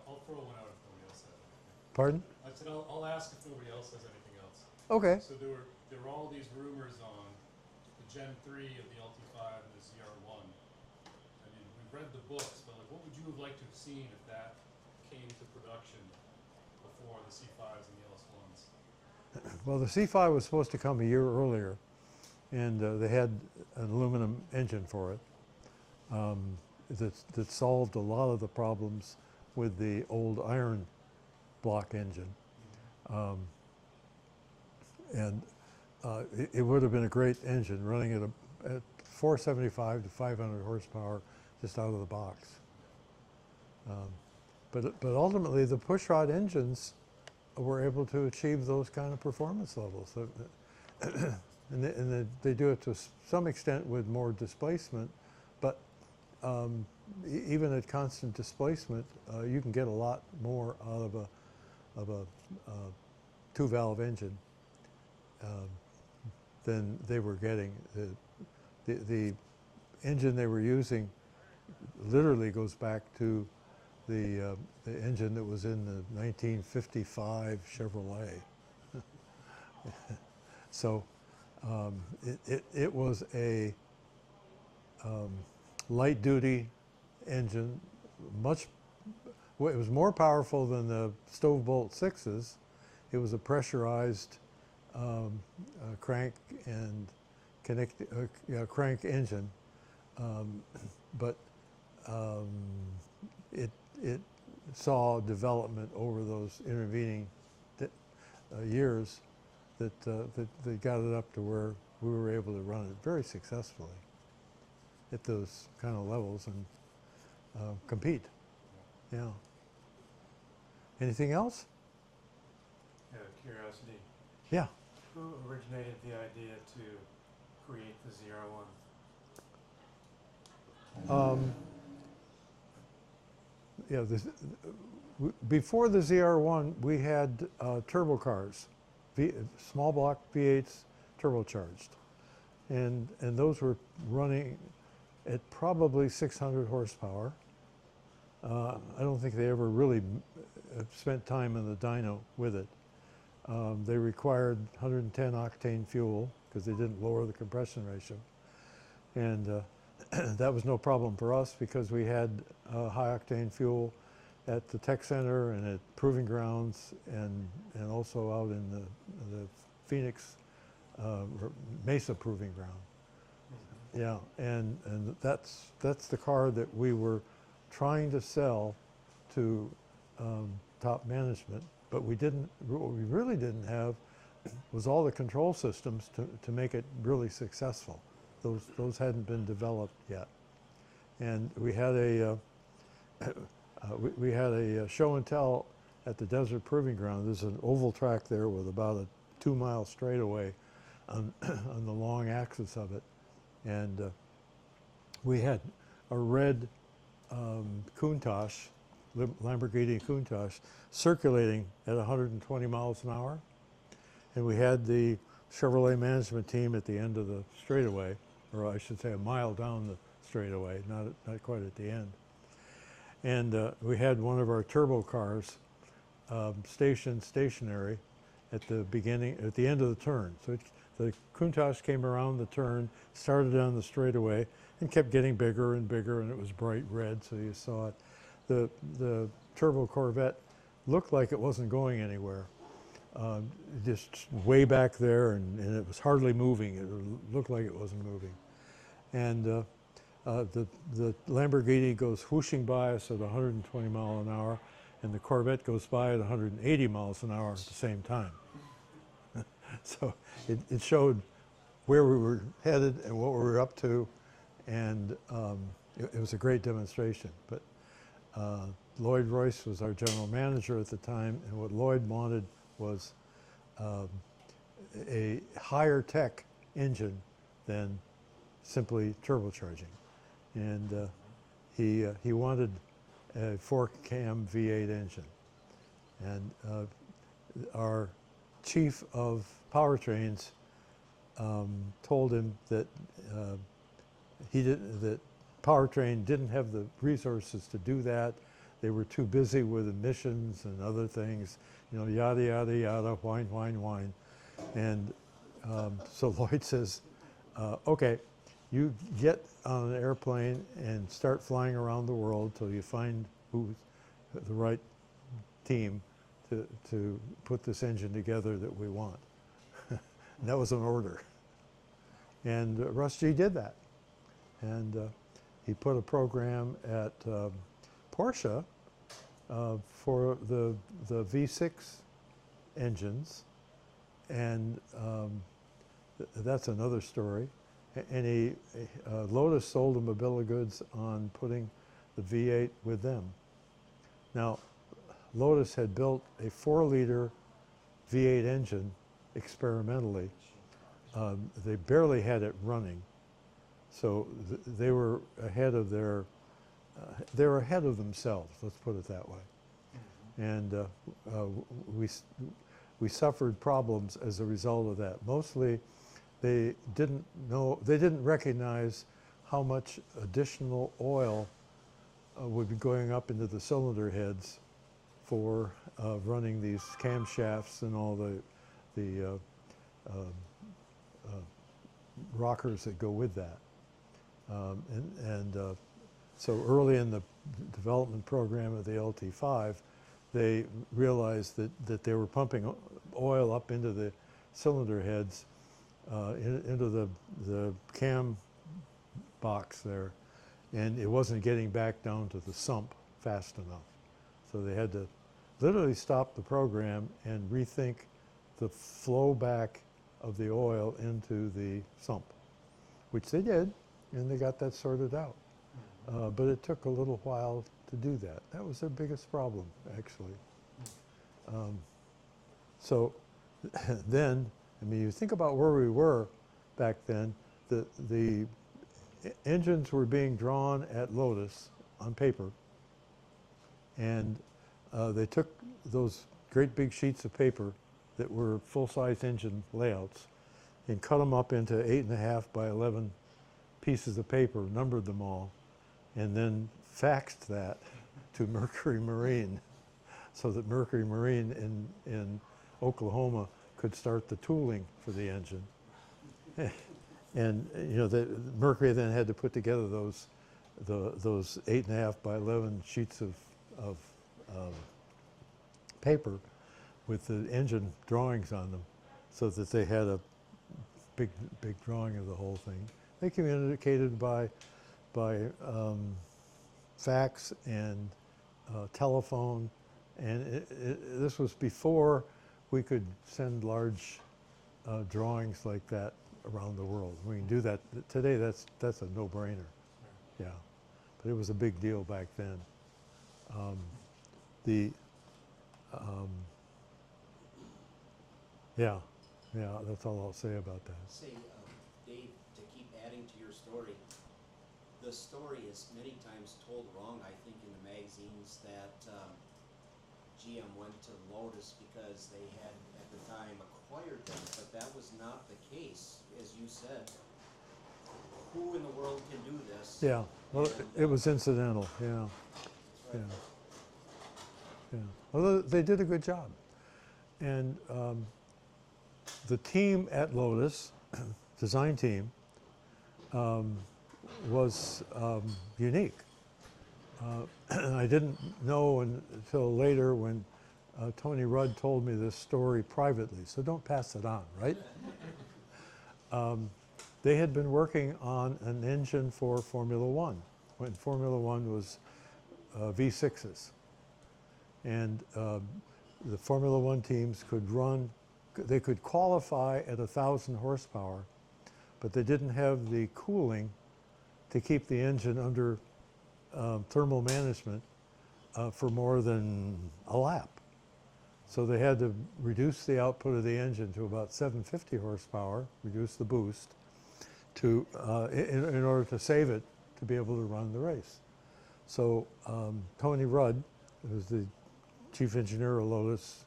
I'll throw one out if nobody else has anything. Pardon? I said I'll ask if nobody else has anything else. Okay. So there were all these rumors on the Gen 3 of the LT5 and the ZR-1. I mean, we've read the books, but like, what would you have liked to have seen if that came to production before the C5s and the LS1s? Well, the C5 was supposed to come a year earlier, and they had an aluminum engine for it that solved a lot of the problems with the old iron block engine. It would have been a great engine running at 475 to 500 horsepower just out of the box. But ultimately, the pushrod engines were able to achieve those kind of performance levels. And they do it to some extent with more displacement, but even at constant displacement, you can get a lot more out of a 2-valve engine than they were getting. The engine they were using literally goes back to the engine that was in the 1955 Chevrolet. So it was a light-duty engine, it was more powerful than the Stove-Bolt 6s. It was a pressurized crank and crank engine, but it saw development over those intervening years that got it up to where we were able to run it very successfully at those kind of levels and compete. Yeah. Anything else? Out of curiosity, Yeah. who originated the idea to create the ZR-1? Yeah. Before the ZR-1, we had turbo cars, small block V8s, turbocharged, and those were running at probably 600 horsepower. I don't think they ever really spent time in the dyno with it. They required 110 octane fuel because they didn't lower the compression ratio, and that was no problem for us because we had high octane fuel at the tech center and at proving grounds and also out in the Phoenix Mesa proving ground. Yeah, and that's the car that we were trying to sell to top management, but what we really didn't have was all the control systems to make it really successful. Those hadn't been developed yet, and we had a show and tell at the Desert Proving Ground. There's an oval track there with about a 2-mile straightaway on the long axis of it, and we had a red Countach, Lamborghini Countach, circulating at 120 miles an hour, and we had the Chevrolet management team at the end of the straightaway, or I should say a mile down the straightaway, not quite at the end. And we had one of our turbo cars stationary at the beginning, at the end of the turn. So the Countach came around the turn, started on the straightaway, and kept getting bigger and bigger, and it was bright red, so you saw it. The Turbo Corvette looked like it wasn't going anywhere. Just way back there, and it was hardly moving. It looked like it wasn't moving. And the Lamborghini goes whooshing by us at 120 miles an hour, and the Corvette goes by at 180 miles an hour at the same time. So it showed where we were headed and what we were up to, and it was a great demonstration. But Lloyd Royce was our general manager at the time, and what Lloyd wanted was a higher tech engine than simply turbocharging. And he wanted a 4-cam V8 engine. And our chief of powertrains told him that that powertrain didn't have the resources to do that. They were too busy with emissions and other things, you know, yada, yada, yada, whine, whine, whine. And so Lloyd says, okay, you get on an airplane and start flying around the world till you find who's the right team to put this engine together that we want. And that was an order. And Russ G did that. And he put a program at Porsche for the V6 engines, and that's another story. And Lotus sold him a bill of goods on putting the V8 with them. Now, Lotus had built a 4-liter V8 engine experimentally. They barely had it running, so they were ahead of their. They were ahead of themselves. Let's put it that way. And we suffered problems as a result of that. Mostly, they didn't recognize how much additional oil would be going up into the cylinder heads for running these camshafts and all the rockers that go with that. So early in the development program of the LT5, they realized that they were pumping oil up into the cylinder heads, into the cam box there, and it wasn't getting back down to the sump fast enough. So they had to literally stop the program and rethink the flow back of the oil into the sump, which they did, and they got that sorted out. But it took a little while to do that. That was their biggest problem, actually. So then, I mean, you think about where we were back then, the engines were being drawn at Lotus on paper, and they took those great big sheets of paper that were full-size engine layouts and cut them up into 8.5 by 11 pieces of paper, numbered them all, and then faxed that to Mercury Marine so that Mercury Marine in Oklahoma could start the tooling for the engine. And you know, Mercury then had to put together those 8.5 by 11 sheets of paper with the engine drawings on them, so that they had a big drawing of the whole thing. They communicated by fax and telephone, and this was before we could send large drawings like that around the world. We can do that today. That's a no-brainer. Yeah, but it was a big deal back then. Yeah, that's all I'll say about that. Say, Dave, to keep adding to your story, the story is many times told wrong, I think, in the magazines that GM went to Lotus because they had, at the time, acquired them, but that was not the case. As you said, who in the world can do this? Yeah, well, And, it was incidental, yeah. That's right. Yeah. Although they did a good job. And the team at Lotus, design team, was unique. I didn't know until later when Tony Rudd told me this story privately, so don't pass it on, right? They had been working on an engine for Formula One, when Formula One was V6s. And the Formula One teams could run, they could qualify at 1,000 horsepower, but they didn't have the cooling to keep the engine under thermal management for more than a lap. So they had to reduce the output of the engine to about 750 horsepower, reduce the boost, to, in order to save it to be able to run the race. So Tony Rudd, who's the chief engineer of Lotus,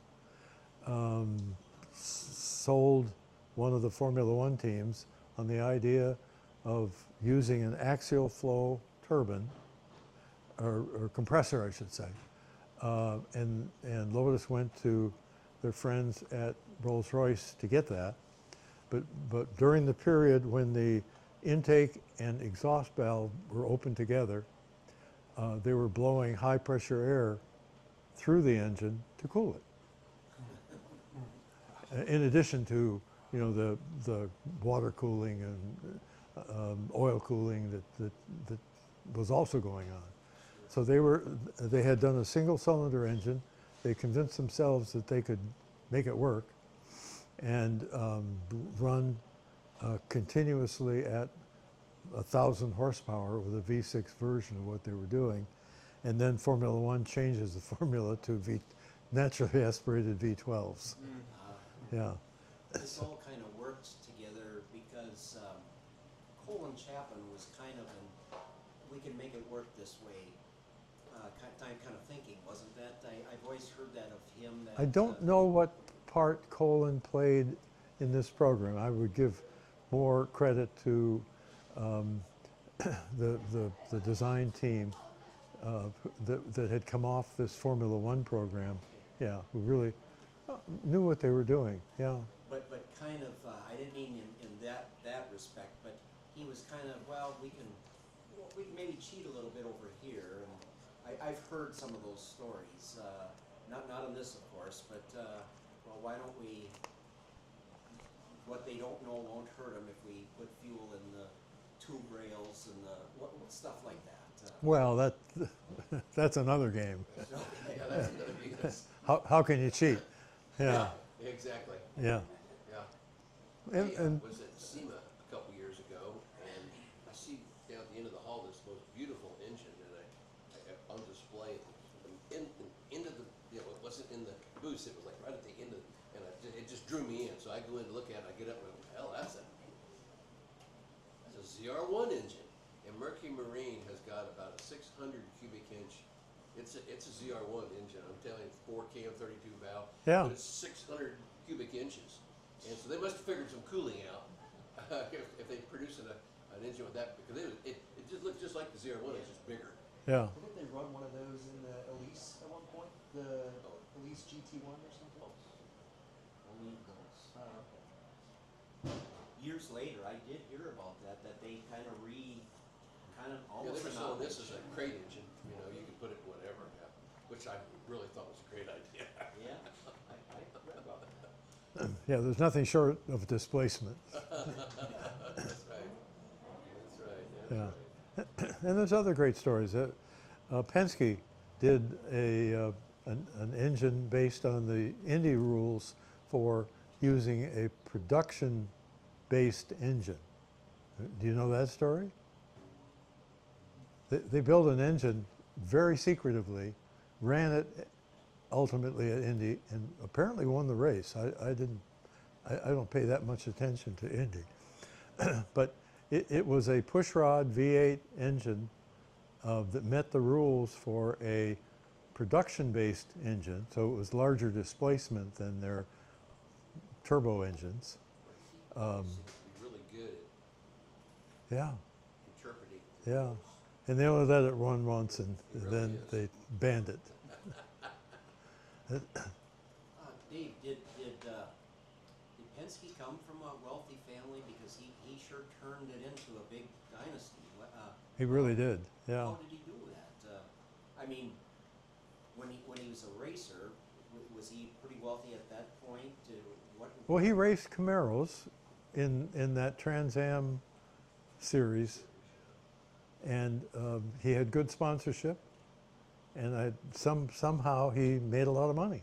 sold one of the Formula One teams on the idea of using an axial flow turbine, or compressor, I should say. And Lotus went to their friends at Rolls-Royce to get that. But during the period when the intake and exhaust valve were open together, they were blowing high pressure air through the engine to cool it. In addition to, you know, the water cooling and oil cooling that was also going on. So they had done a single cylinder engine. They convinced themselves that they could make it work and run continuously at 1,000 horsepower with a V6 version of what they were doing. And then Formula One changes the formula to naturally aspirated V12s. Yeah. This all kind of worked together because Colin Chapman was kind of an, we can make it work this way, kind of thinking, wasn't that? I've always heard that of him. That, I don't know what part Colin played in this program. I would give more credit to the design team that had come off this Formula One program. Yeah, who really knew what they were doing. Yeah. But kind of, I didn't mean in that respect, but he was kind of, well, we can maybe cheat a little bit over here. And I've heard some of those stories, not on this, of course, but well, why don't we? What they don't know won't hurt them if we put fuel in the tube rails and what stuff like that. Well, that's another game. Yeah, that's another business. How can you cheat? Yeah. Exactly. Yeah. Yeah. And I was at SEMA a couple years ago, and I see down at the end of the hall this most beautiful engine, and I on display into the, you know, it wasn't in the booth, it was like right at the end of, and it just drew me in. So I go in to look at it, I get up and I go, hell, that's a ZR-1 engine. And Mercury Marine has got about a 600 cubic inch. It's a ZR-1 engine. I'm telling you, 4 cam, 32 valve. Yeah. But it's 600 cubic inches, and so they must have figured some cooling out if they produce an engine with that, because it just looked just like the ZR-1. It's just bigger. yeah. Didn't they run one of those in the Elise at one point? The Elise GT1 or something? Only Okay. years later, I did hear about that they kind of Yeah, almost they were selling this as a amalgamated. crate engine. You know, you could put it in whatever, which I really thought was a great idea. Yeah, I read about that. Yeah, there's nothing short of displacement. That's right. That's right. Yeah. And there's other great stories. Penske did an engine based on the Indy rules for using a production-based engine. Do you know that story? They built an engine very secretively, ran it ultimately at Indy, and apparently won the race. I don't pay that much attention to Indy. But it was a pushrod V8 engine that met the rules for a production-based engine, so it was larger displacement than their turbo engines. Seems to be really good at Yeah, interpreting. yeah. And they only let it run once, and It really then is. they banned it. Dave, did Penske come from a wealthy family? Because he sure turned it into a big dynasty. He really did, yeah. How did he do that? I mean, when he was a racer, was he pretty wealthy at that point? Well, he raced Camaros in that Trans Am series, and he had good sponsorship, and somehow he made a lot of money.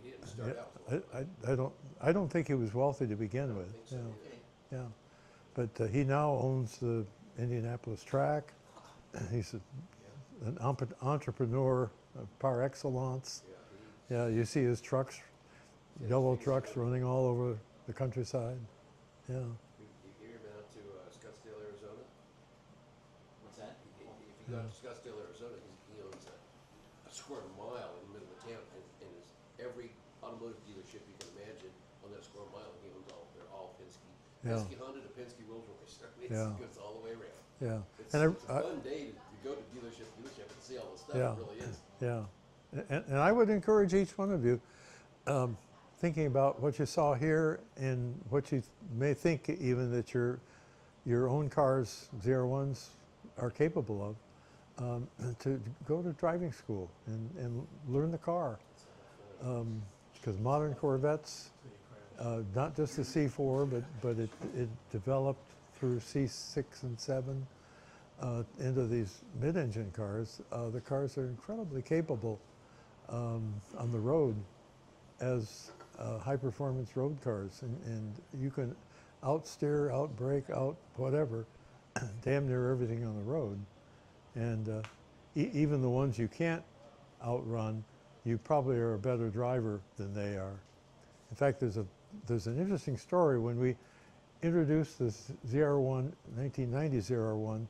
He didn't start out. I don't think he was wealthy to begin with. So, Yeah, but he now owns the Indianapolis track. He's an entrepreneur par excellence. Yeah, you see his trucks, yellow trucks running all over the countryside. Yeah. You hear him out to Scottsdale, Arizona? What's that? If you go out to Scottsdale, Arizona, he owns a square mile in the middle of town, and every automotive dealership you can imagine on that square mile, he owns all. They're all Penske. Yeah. Penske Honda to Penske Rolls Royce. I mean, Yeah. it goes all the way around. Yeah. It's And a fun day to go to dealership and see all the stuff. Yeah. It really is. Yeah, and I would encourage each one of you, thinking about what you saw here and what you may think even that your own cars, ZR-1s, are capable of, to go to driving school and learn the car. Because modern Corvettes, not just the C4, but it developed through C6 and 7 into these mid-engine cars. The cars are incredibly capable on the road as high-performance road cars, and you can outsteer, outbrake, out whatever, damn near everything on the road. And even the ones you can't outrun, you probably are a better driver than they are. In fact, there's an interesting story. When we introduced this ZR-1, 1990 ZR-1,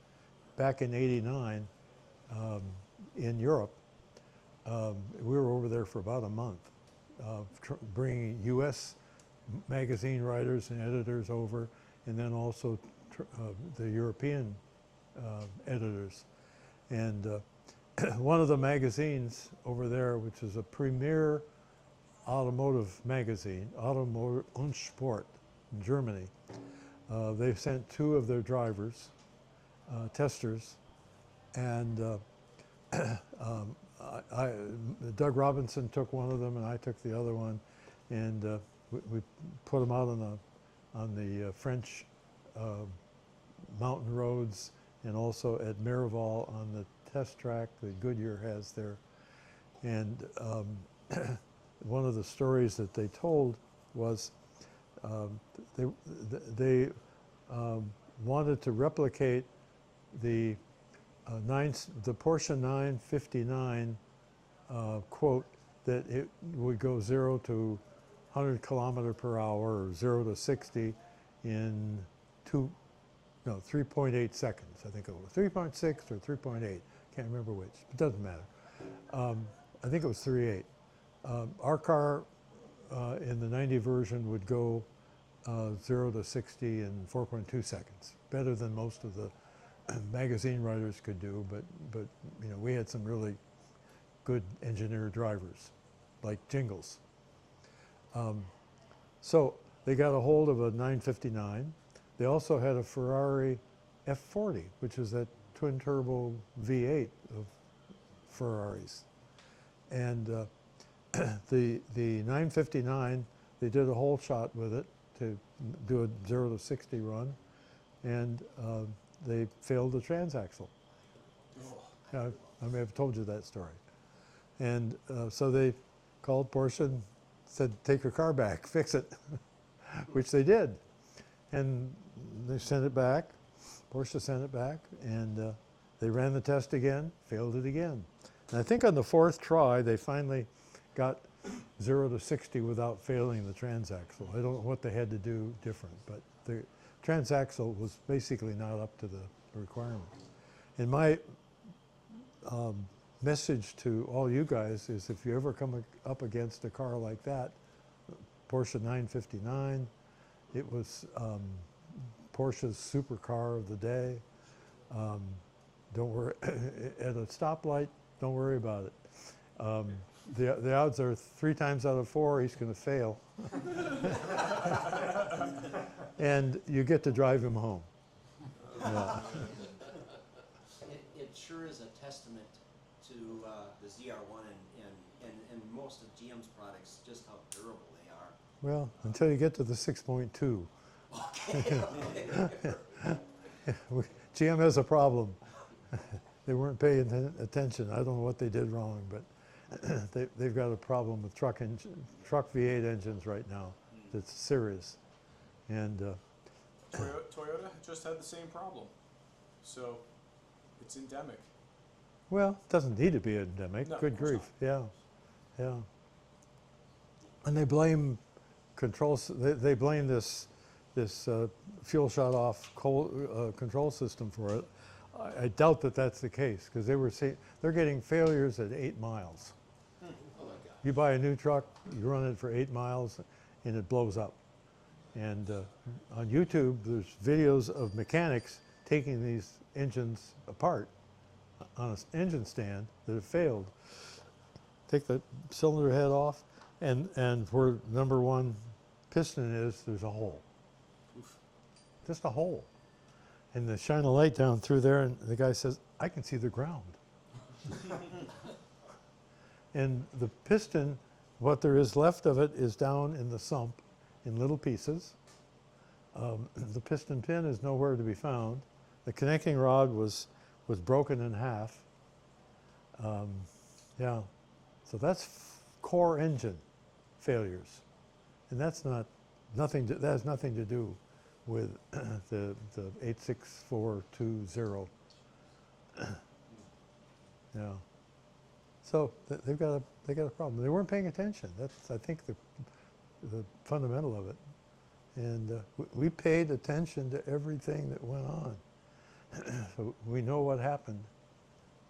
back in '89 in Europe, we were over there for about a month, bringing U.S. magazine writers and editors over, and then also the European editors. And one of the magazines over there, which is a premier automotive magazine, Automotor und Sport in Germany, they sent 2 of their drivers, testers, and Doug Robinson took one of them and I took the other one, and we put them out on the French mountain roads, and also at Miraval on the test track that Goodyear has there. And one of the stories that they told was they wanted to replicate the Porsche 959 quote that it would go 0 to 100 km/h or 0 to 60 in 3.8 seconds, I think it was. 3.6 or 3.8, can't remember which, it doesn't matter. I think it was 3.8. Our car in the 90 version would go 0 to 60 in 4.2 seconds, better than most of the magazine writers could do, but you know, we had some really good engineer drivers, like Jingles. So they got a hold of a 959. They also had a Ferrari F40, which is that twin turbo V8 of Ferraris. And the 959, they did a whole shot with it to do a 0 to 60 run, and they failed the transaxle. I may have told you that story. And so they called Porsche and said, take your car back, fix it, which they did. And they sent it back, Porsche sent it back, and they ran the test again, failed it again. And I think on the 4th try, they finally got 0 to 60 without failing the transaxle. I don't know what they had to do different, but the transaxle was basically not up to the requirement. And my message to all you guys is, if you ever come up against a car like that, Porsche 959, it was Porsche's supercar of the day. Don't worry, at a stoplight, don't worry about it. the odds are 3 times out of 4 he's going to fail. And you get to drive him home. Yeah. It sure is a testament to the ZR-1 and most of GM's products, just how durable they are. Well, until you get to the 6.2. GM has a problem. They weren't paying attention. I don't know what they did wrong, but they've got a problem with truck V8 engines right now that's serious. And Toyota just had the same problem, so it's endemic. well, it doesn't need to be endemic. No, Good of course grief. Yeah, yeah. And they blame controls. They blame this fuel shut off control system for it. I doubt that that's the case, because they're getting failures at 8 miles. Oh my God. You buy a new truck, you run it for 8 miles, and it blows up. And on YouTube, there's videos of mechanics taking these engines apart on an engine stand that have failed. Take the cylinder head off, and where number 1 piston is, there's a hole. Just a hole. And they shine a light down through there, and the guy says, I can see the ground. And the piston, what there is left of it is down in the sump in little pieces. The piston pin is nowhere to be found. The connecting rod was broken in half. Yeah, so that's core engine failures, and that has nothing to do with the 86420. Yeah. So they got a problem. They weren't paying attention. That's, I think, the fundamental of it. And we paid attention to everything that went on. So we know what happened,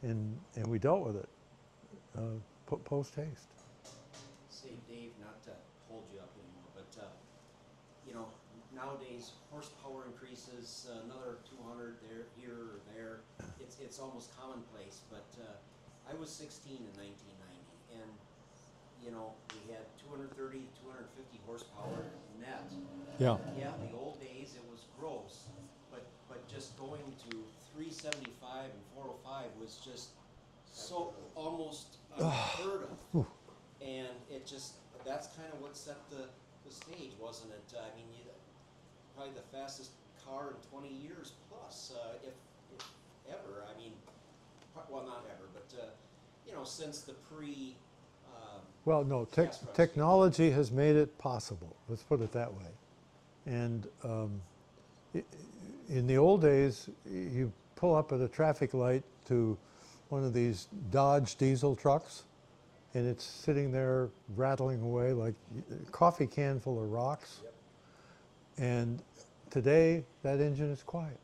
and we dealt with it post haste. Say, Dave, not to hold you up anymore, but you know, nowadays horsepower increases another 200 there, here or there. It's almost commonplace. But I was 16 in 1990, and you know, we had 230, 250 horsepower net. Yeah. Yeah, the old days it was gross, but just going to 375 and 405 was just so almost unheard of. And that's kind of what set the stage, wasn't it? I mean, probably the fastest car in 20 years plus, if ever. I mean, well, not ever, but you know, since the Well, no, gas trucks. technology has made it possible. Let's put it that way. And in the old days, you pull up at a traffic light to one of these Dodge diesel trucks, and it's sitting there rattling away like a coffee can full of rocks. Yep. And today, that engine is quiet.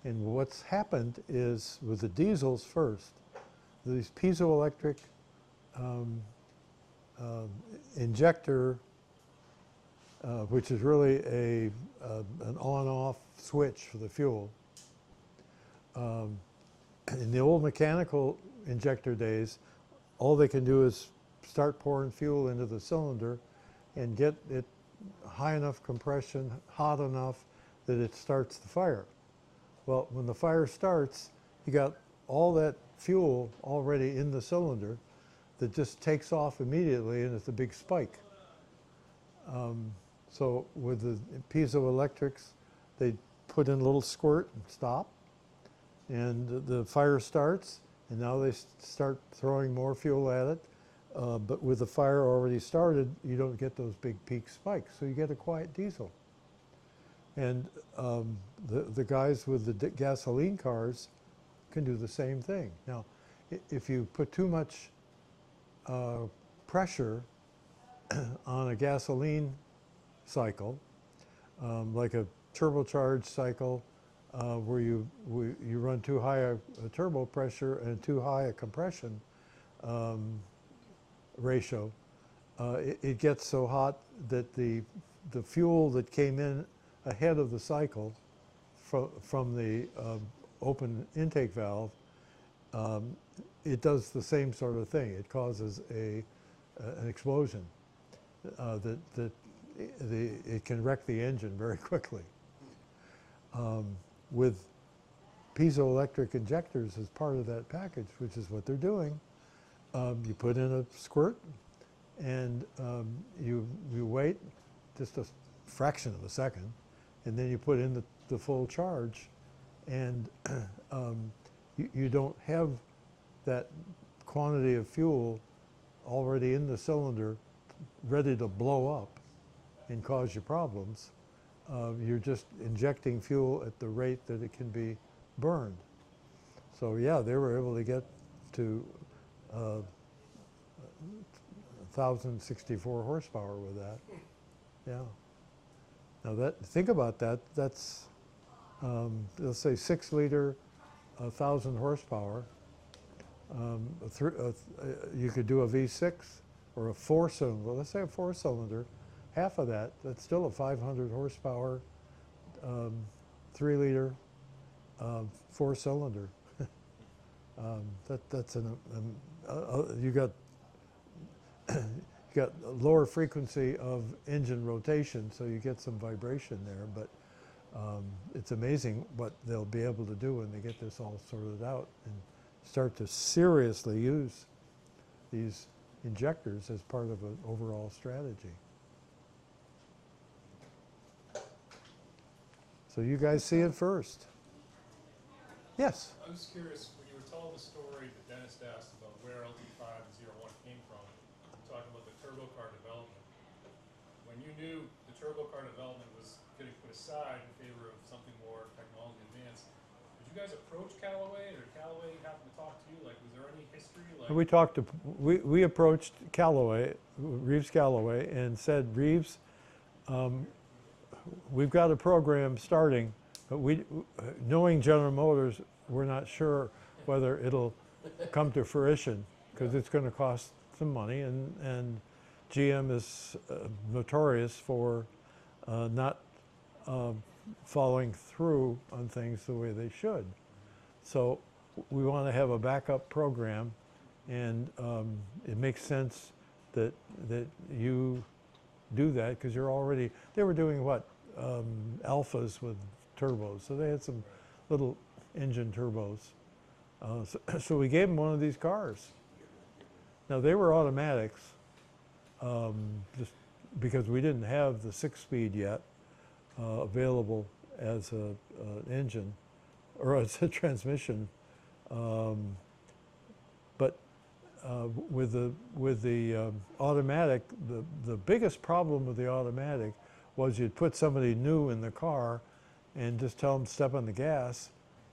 And what's happened is, with the diesels first, these piezoelectric injector, which is really an on-off switch for the fuel. In the old mechanical injector days, all they can do is start pouring fuel into the cylinder and get it high enough compression, hot enough that it starts the fire. Well, when the fire starts, you got all that fuel already in the cylinder that just takes off immediately, and it's a big spike. So with the piezoelectrics, they put in a little squirt and stop, and the fire starts, and now they start throwing more fuel at it. But with the fire already started, you don't get those big peak spikes, so you get a quiet diesel. And the guys with the gasoline cars can do the same thing. Now, if you put too much pressure on a gasoline cycle, like a turbocharged cycle, where you run too high a turbo pressure and too high a compression ratio, it gets so hot that the fuel that came in ahead of the cycle from the open intake valve it does the same sort of thing. It causes an explosion it can wreck the engine very quickly. With piezoelectric injectors as part of that package, which is what they're doing, you put in a squirt and you wait just a fraction of a second, and then you put in the full charge, and you don't have that quantity of fuel already in the cylinder ready to blow up and cause you problems. You're just injecting fuel at the rate that it can be burned. So yeah, they were able to get to 1,064 horsepower with that. Yeah. Now think about that. That's let's say 6 liter, 1,000 horsepower. You could do a V6 or a 4-cylinder. Let's say a 4-cylinder. Half of that, that's still a 500 horsepower, 3 liter, 4-cylinder. That's you got a lower frequency of engine rotation, so you get some vibration there. But it's amazing what they'll be able to do when they get this all sorted out and start to seriously use these injectors as part of an overall strategy. So you guys see it first. Yes? I was curious, when you were telling the story that Dennis asked about where LT5 and ZR-1 came from, you were talking about the turbo car development. When you knew the turbo car development was getting put aside in favor of something more technology advanced, did you guys approach Callaway, or did Callaway happen to talk to you? Like, was there any history? Like, we approached Callaway, Reeves Callaway, and said, Reeves, we've got a program starting, but knowing General Motors, we're not sure whether it'll come to fruition because it's going to cost some money, and GM is notorious for not following through on things the way they should. So we want to have a backup program, and it makes sense that you do that because they were doing what? Alphas with turbos, so they had some little engine turbos. So we gave them one of these cars. Now they were automatics, just because we didn't have the 6-speed yet available as an engine or as a transmission. But with the automatic, the biggest problem with the automatic was you'd put somebody new in the car and just tell them to step on the gas,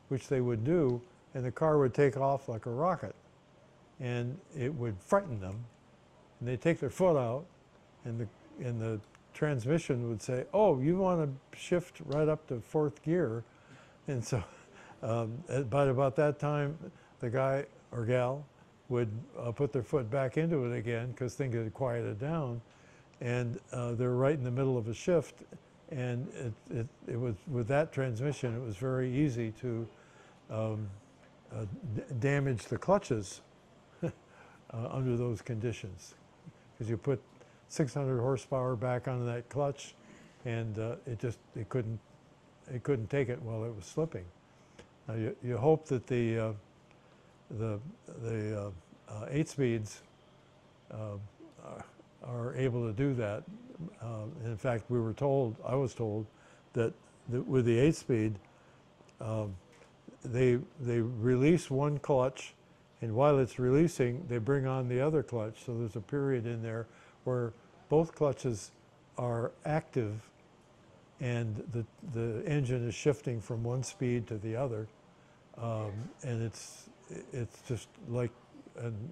which they would do, and the car would take off like a rocket. And it would frighten them. And they'd take their foot out, and the transmission would say, oh, you want to shift right up to 4th gear. And so by about that time, the guy or gal would put their foot back into it again because things had quieted down. And they're right in the middle of a shift, and it was, with that transmission, it was very easy to damage the clutches under those conditions, because you put 600 horsepower back onto that clutch, and it couldn't take it while it was slipping. Now you hope that the 8-speeds are able to do that. In fact, I was told that with the 8-speed, they release one clutch, and while it's releasing, they bring on the other clutch. So there's a period in there where both clutches are active, and the engine is shifting from one speed to the other, and it's just like an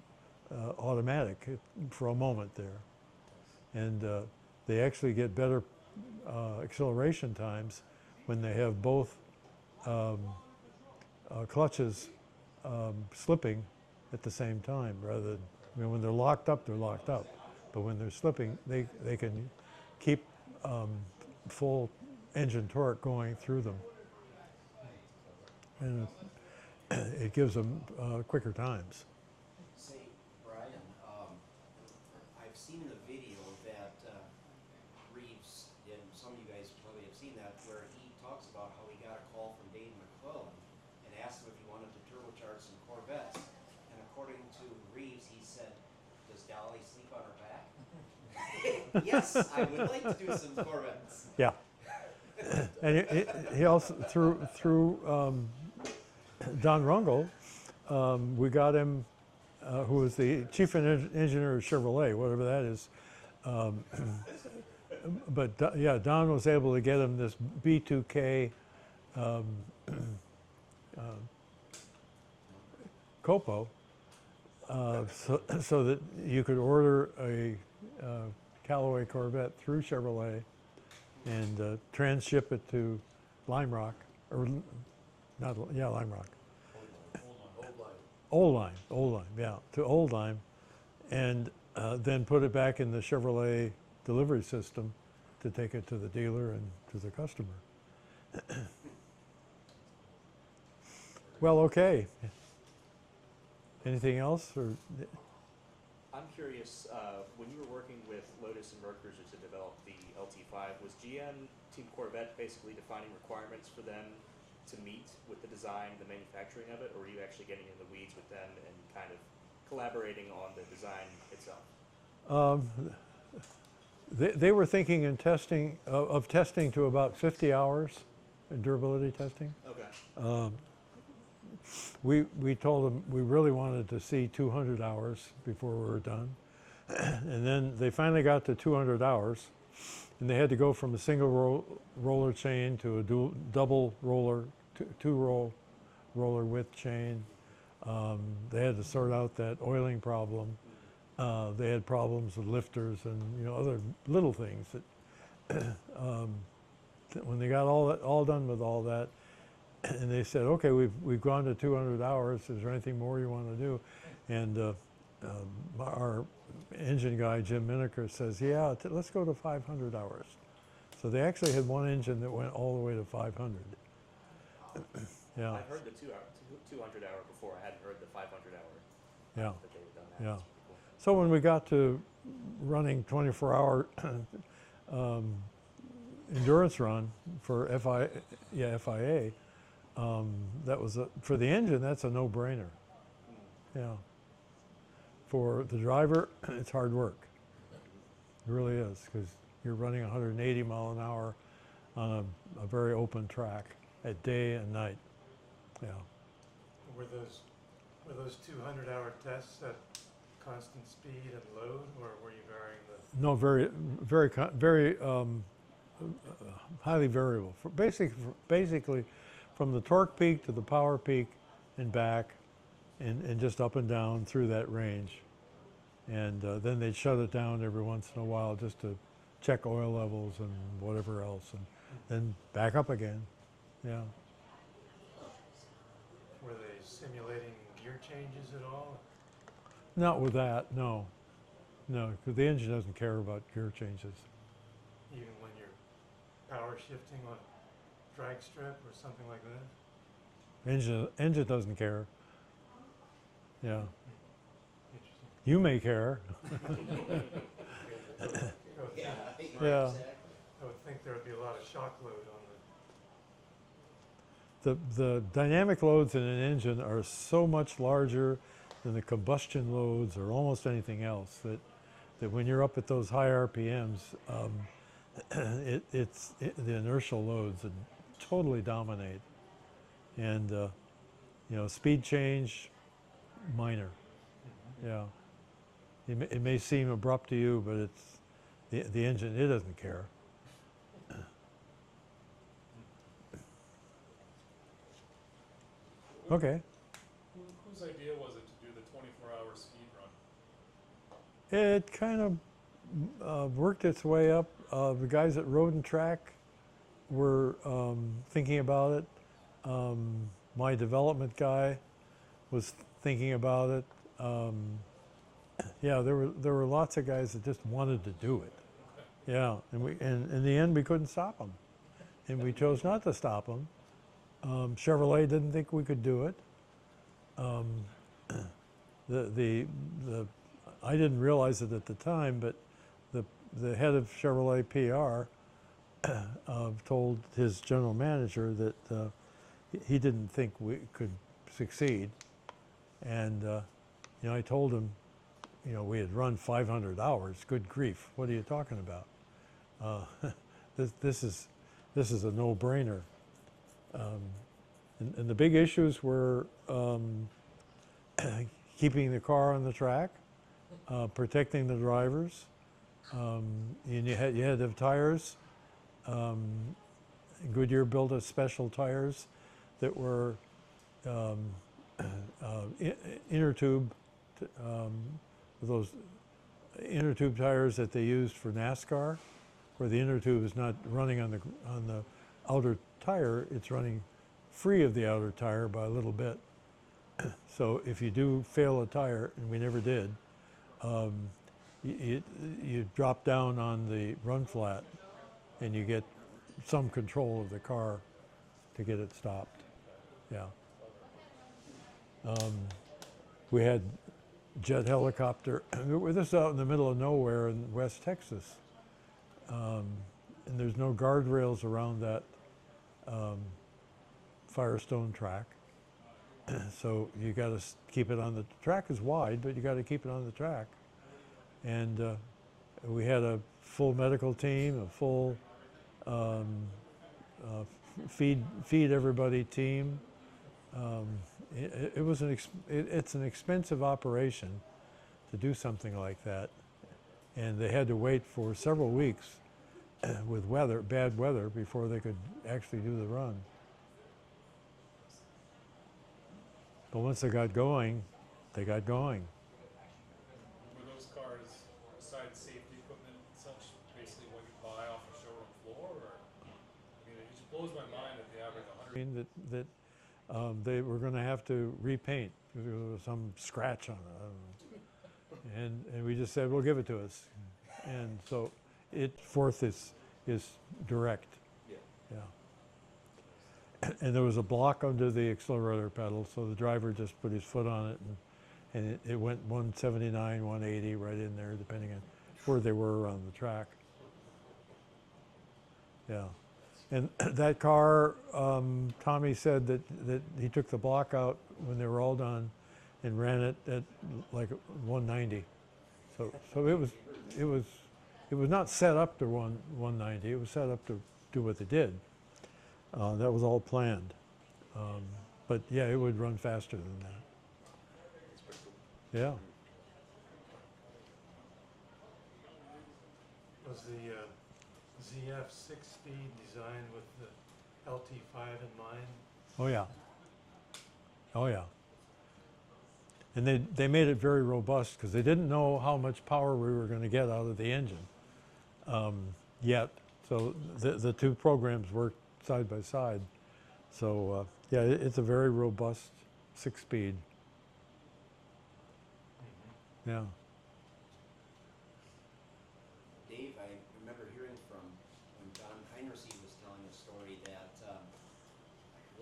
automatic for a moment there. And they actually get better acceleration times when they have both clutches slipping at the same time, rather than, when they're locked up, they're locked up. But when they're slipping, they can keep full engine torque going through them. And it gives them quicker times. Say, Brian, I've seen the video that Reeves, and some of you guys probably have seen that, where he talks about how he got a call from Dave McLellan and asked him if he wanted to turbocharge some Corvettes. And according to Reeves, he said, "Does Dolly sleep on her back?" Yes, I would like to do some Corvettes. Yeah. And he also, through Don Rungel, we got him, who was the chief engineer of Chevrolet, whatever that is. But yeah, Don was able to get him this B2K Copo, so that you could order a Callaway Corvette through Chevrolet and transship it to Lime Rock, or not, yeah, Lime Rock. Old Lime, yeah, to Old Lime, and then put it back in the Chevrolet delivery system to take it to the dealer and to the customer. Well, okay. Anything else, or? I'm curious, when you were working with Lotus and Mercruiser to develop the LT5, was GM Team Corvette basically defining requirements for them to meet with the design, the manufacturing of it, or were you actually getting in the weeds with them and kind of collaborating on the design itself? They were thinking and testing of testing to about 50 hours in durability testing. Okay. We told them we really wanted to see 200 hours before we were done. And then they finally got to 200 hours, and they had to go from a single roller chain to a double roller, two roller width chain. They had to sort out that oiling problem. They had problems with lifters and other little things that when they got all done with all that, and they said, okay, we've gone to 200 hours. Is there anything more you want to do? And our engine guy, Jim Miniker, says, yeah, let's go to 500 hours. So they actually had one engine that went all the way to 500. Yeah. I've heard the 200 hour before. I hadn't heard the 500 hour. Yeah. That they've done that. Yeah. That's pretty cool. So when we got to running 24-hour endurance run for FIA, that was for the engine. That's a no-brainer. Yeah. For the driver, it's hard work. It really is, because you're running 180 mile an hour on a very open track at day and night. Yeah. Were those 200-hour tests at constant speed and load, or were you varying the? No, very highly variable. Basically, from the torque peak to the power peak and back, and just up and down through that range. And then they'd shut it down every once in a while just to check oil levels and whatever else, and then back up again. Yeah. Were they simulating gear changes at all? Not with that, no. No, because the engine doesn't care about gear changes. Even when you're power shifting on a drag strip or something like that? Engine doesn't care. Yeah. Interesting. You may care. Yeah, Yeah. exactly. I would think there would be a lot of shock load on The dynamic loads in an engine are so much larger than the combustion loads or almost anything else that when you're up at those high RPMs, the inertial loads that totally dominate. And speed change, minor. Yeah. It may seem abrupt to you, but it's the engine. It doesn't care. Okay. Whose idea was it to do the 24-hour speed run? It kind of worked its way up. The guys at Road and Track were thinking about it. My development guy was thinking about it. Yeah, there were lots of guys that just wanted to do it. Yeah, and in the end we couldn't stop them, and we chose not to stop them. Chevrolet didn't think we could do it. the I didn't realize it at the time, but the head of Chevrolet PR told his general manager that he didn't think we could succeed, and you know, I told him, you know, we had run 500 hours. Good grief! What are you talking about? This is a no-brainer. And the big issues were keeping the car on the track, protecting the drivers, and you had to have tires. Goodyear built us special tires that were inner tube, those inner tube tires that they used for NASCAR, where the inner tube is not running on the outer tire; it's running free of the outer tire by a little bit. So if you do fail a tire, and we never did, you drop down on the run flat, and you get some control of the car to get it stopped. Yeah. We had jet helicopter. We're just out in the middle of nowhere in West Texas, and there's no guardrails around that Firestone track. So you got to keep it on the track. Is wide, but you got to keep it on the track. And we had a full medical team, a full feed everybody team. It was it's an expensive operation to do something like that, and they had to wait for several weeks with bad weather, before they could actually do the run. But once they got going, they got going. Were those cars, besides safety equipment and such, basically what you buy off the showroom floor? Or, I mean, it just blows my mind that they average 100. That they were going to have to repaint. There was some scratch on it, I don't know. And we just said, well, give it to us. And so fourth is direct. Yeah. And there was a block under the accelerator pedal, so the driver just put his foot on it, and it went 179, 180 right in there, depending on where they were around the track. Yeah. And that car, Tommy said that he took the block out when they were all done and ran it at like 190. So it was not set up to 190. It was set up to do what they did. That was all planned. But yeah, it would run faster than that. Yeah. Was the ZF 6-speed designed with the LT5 in mind? Oh yeah. Oh yeah. And they made it very robust because they didn't know how much power we were going to get out of the engine yet. So the two programs worked side by side. So yeah, it's a very robust 6-speed. Yeah. Dave, I remember hearing from when John Heinersey was telling a story that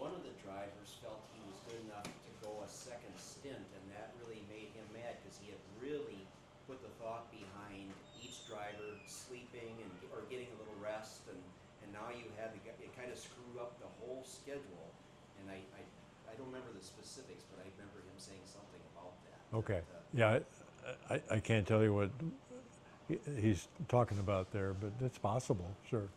one of the drivers felt he was good enough to go a second stint, and that really made him mad because he had really put the thought behind each driver sleeping or getting a little rest, and now you had to it kind of screw up the whole schedule. And I don't remember the specifics, but I remember him saying something about that. Okay. Yeah, I can't tell you what he's talking about there, but it's possible, sure.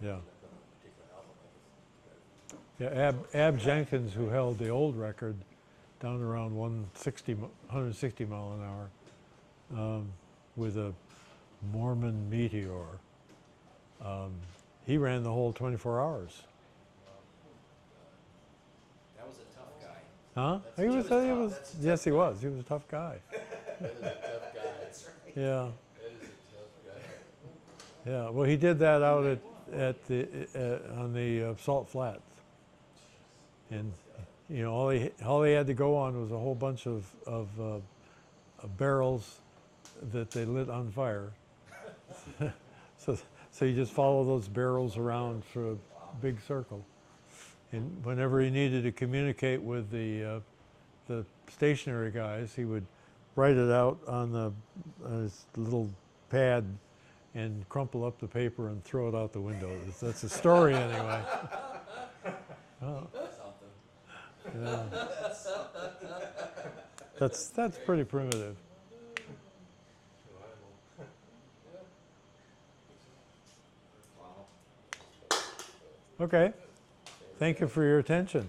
Yeah. Yeah, Ab Jenkins, who held the old record down around 160 mile an hour with a Mormon Meteor, he ran the whole 24 hours. That was a tough guy. Huh? He was yes, he was. He was a tough guy. That is a tough guy. That's right. Yeah. That is a tough guy. Yeah. Well, he did that out on the Salt Flats, and you know all he had to go on was a whole bunch of barrels that they lit on fire. So you just follow those barrels around for a big circle. And whenever he needed to communicate with the stationary guys, he would write it out on his little pad and crumple up the paper and throw it out the window. That's a story anyway. Oh. Yeah. That's pretty primitive. Okay. Thank you for your attention.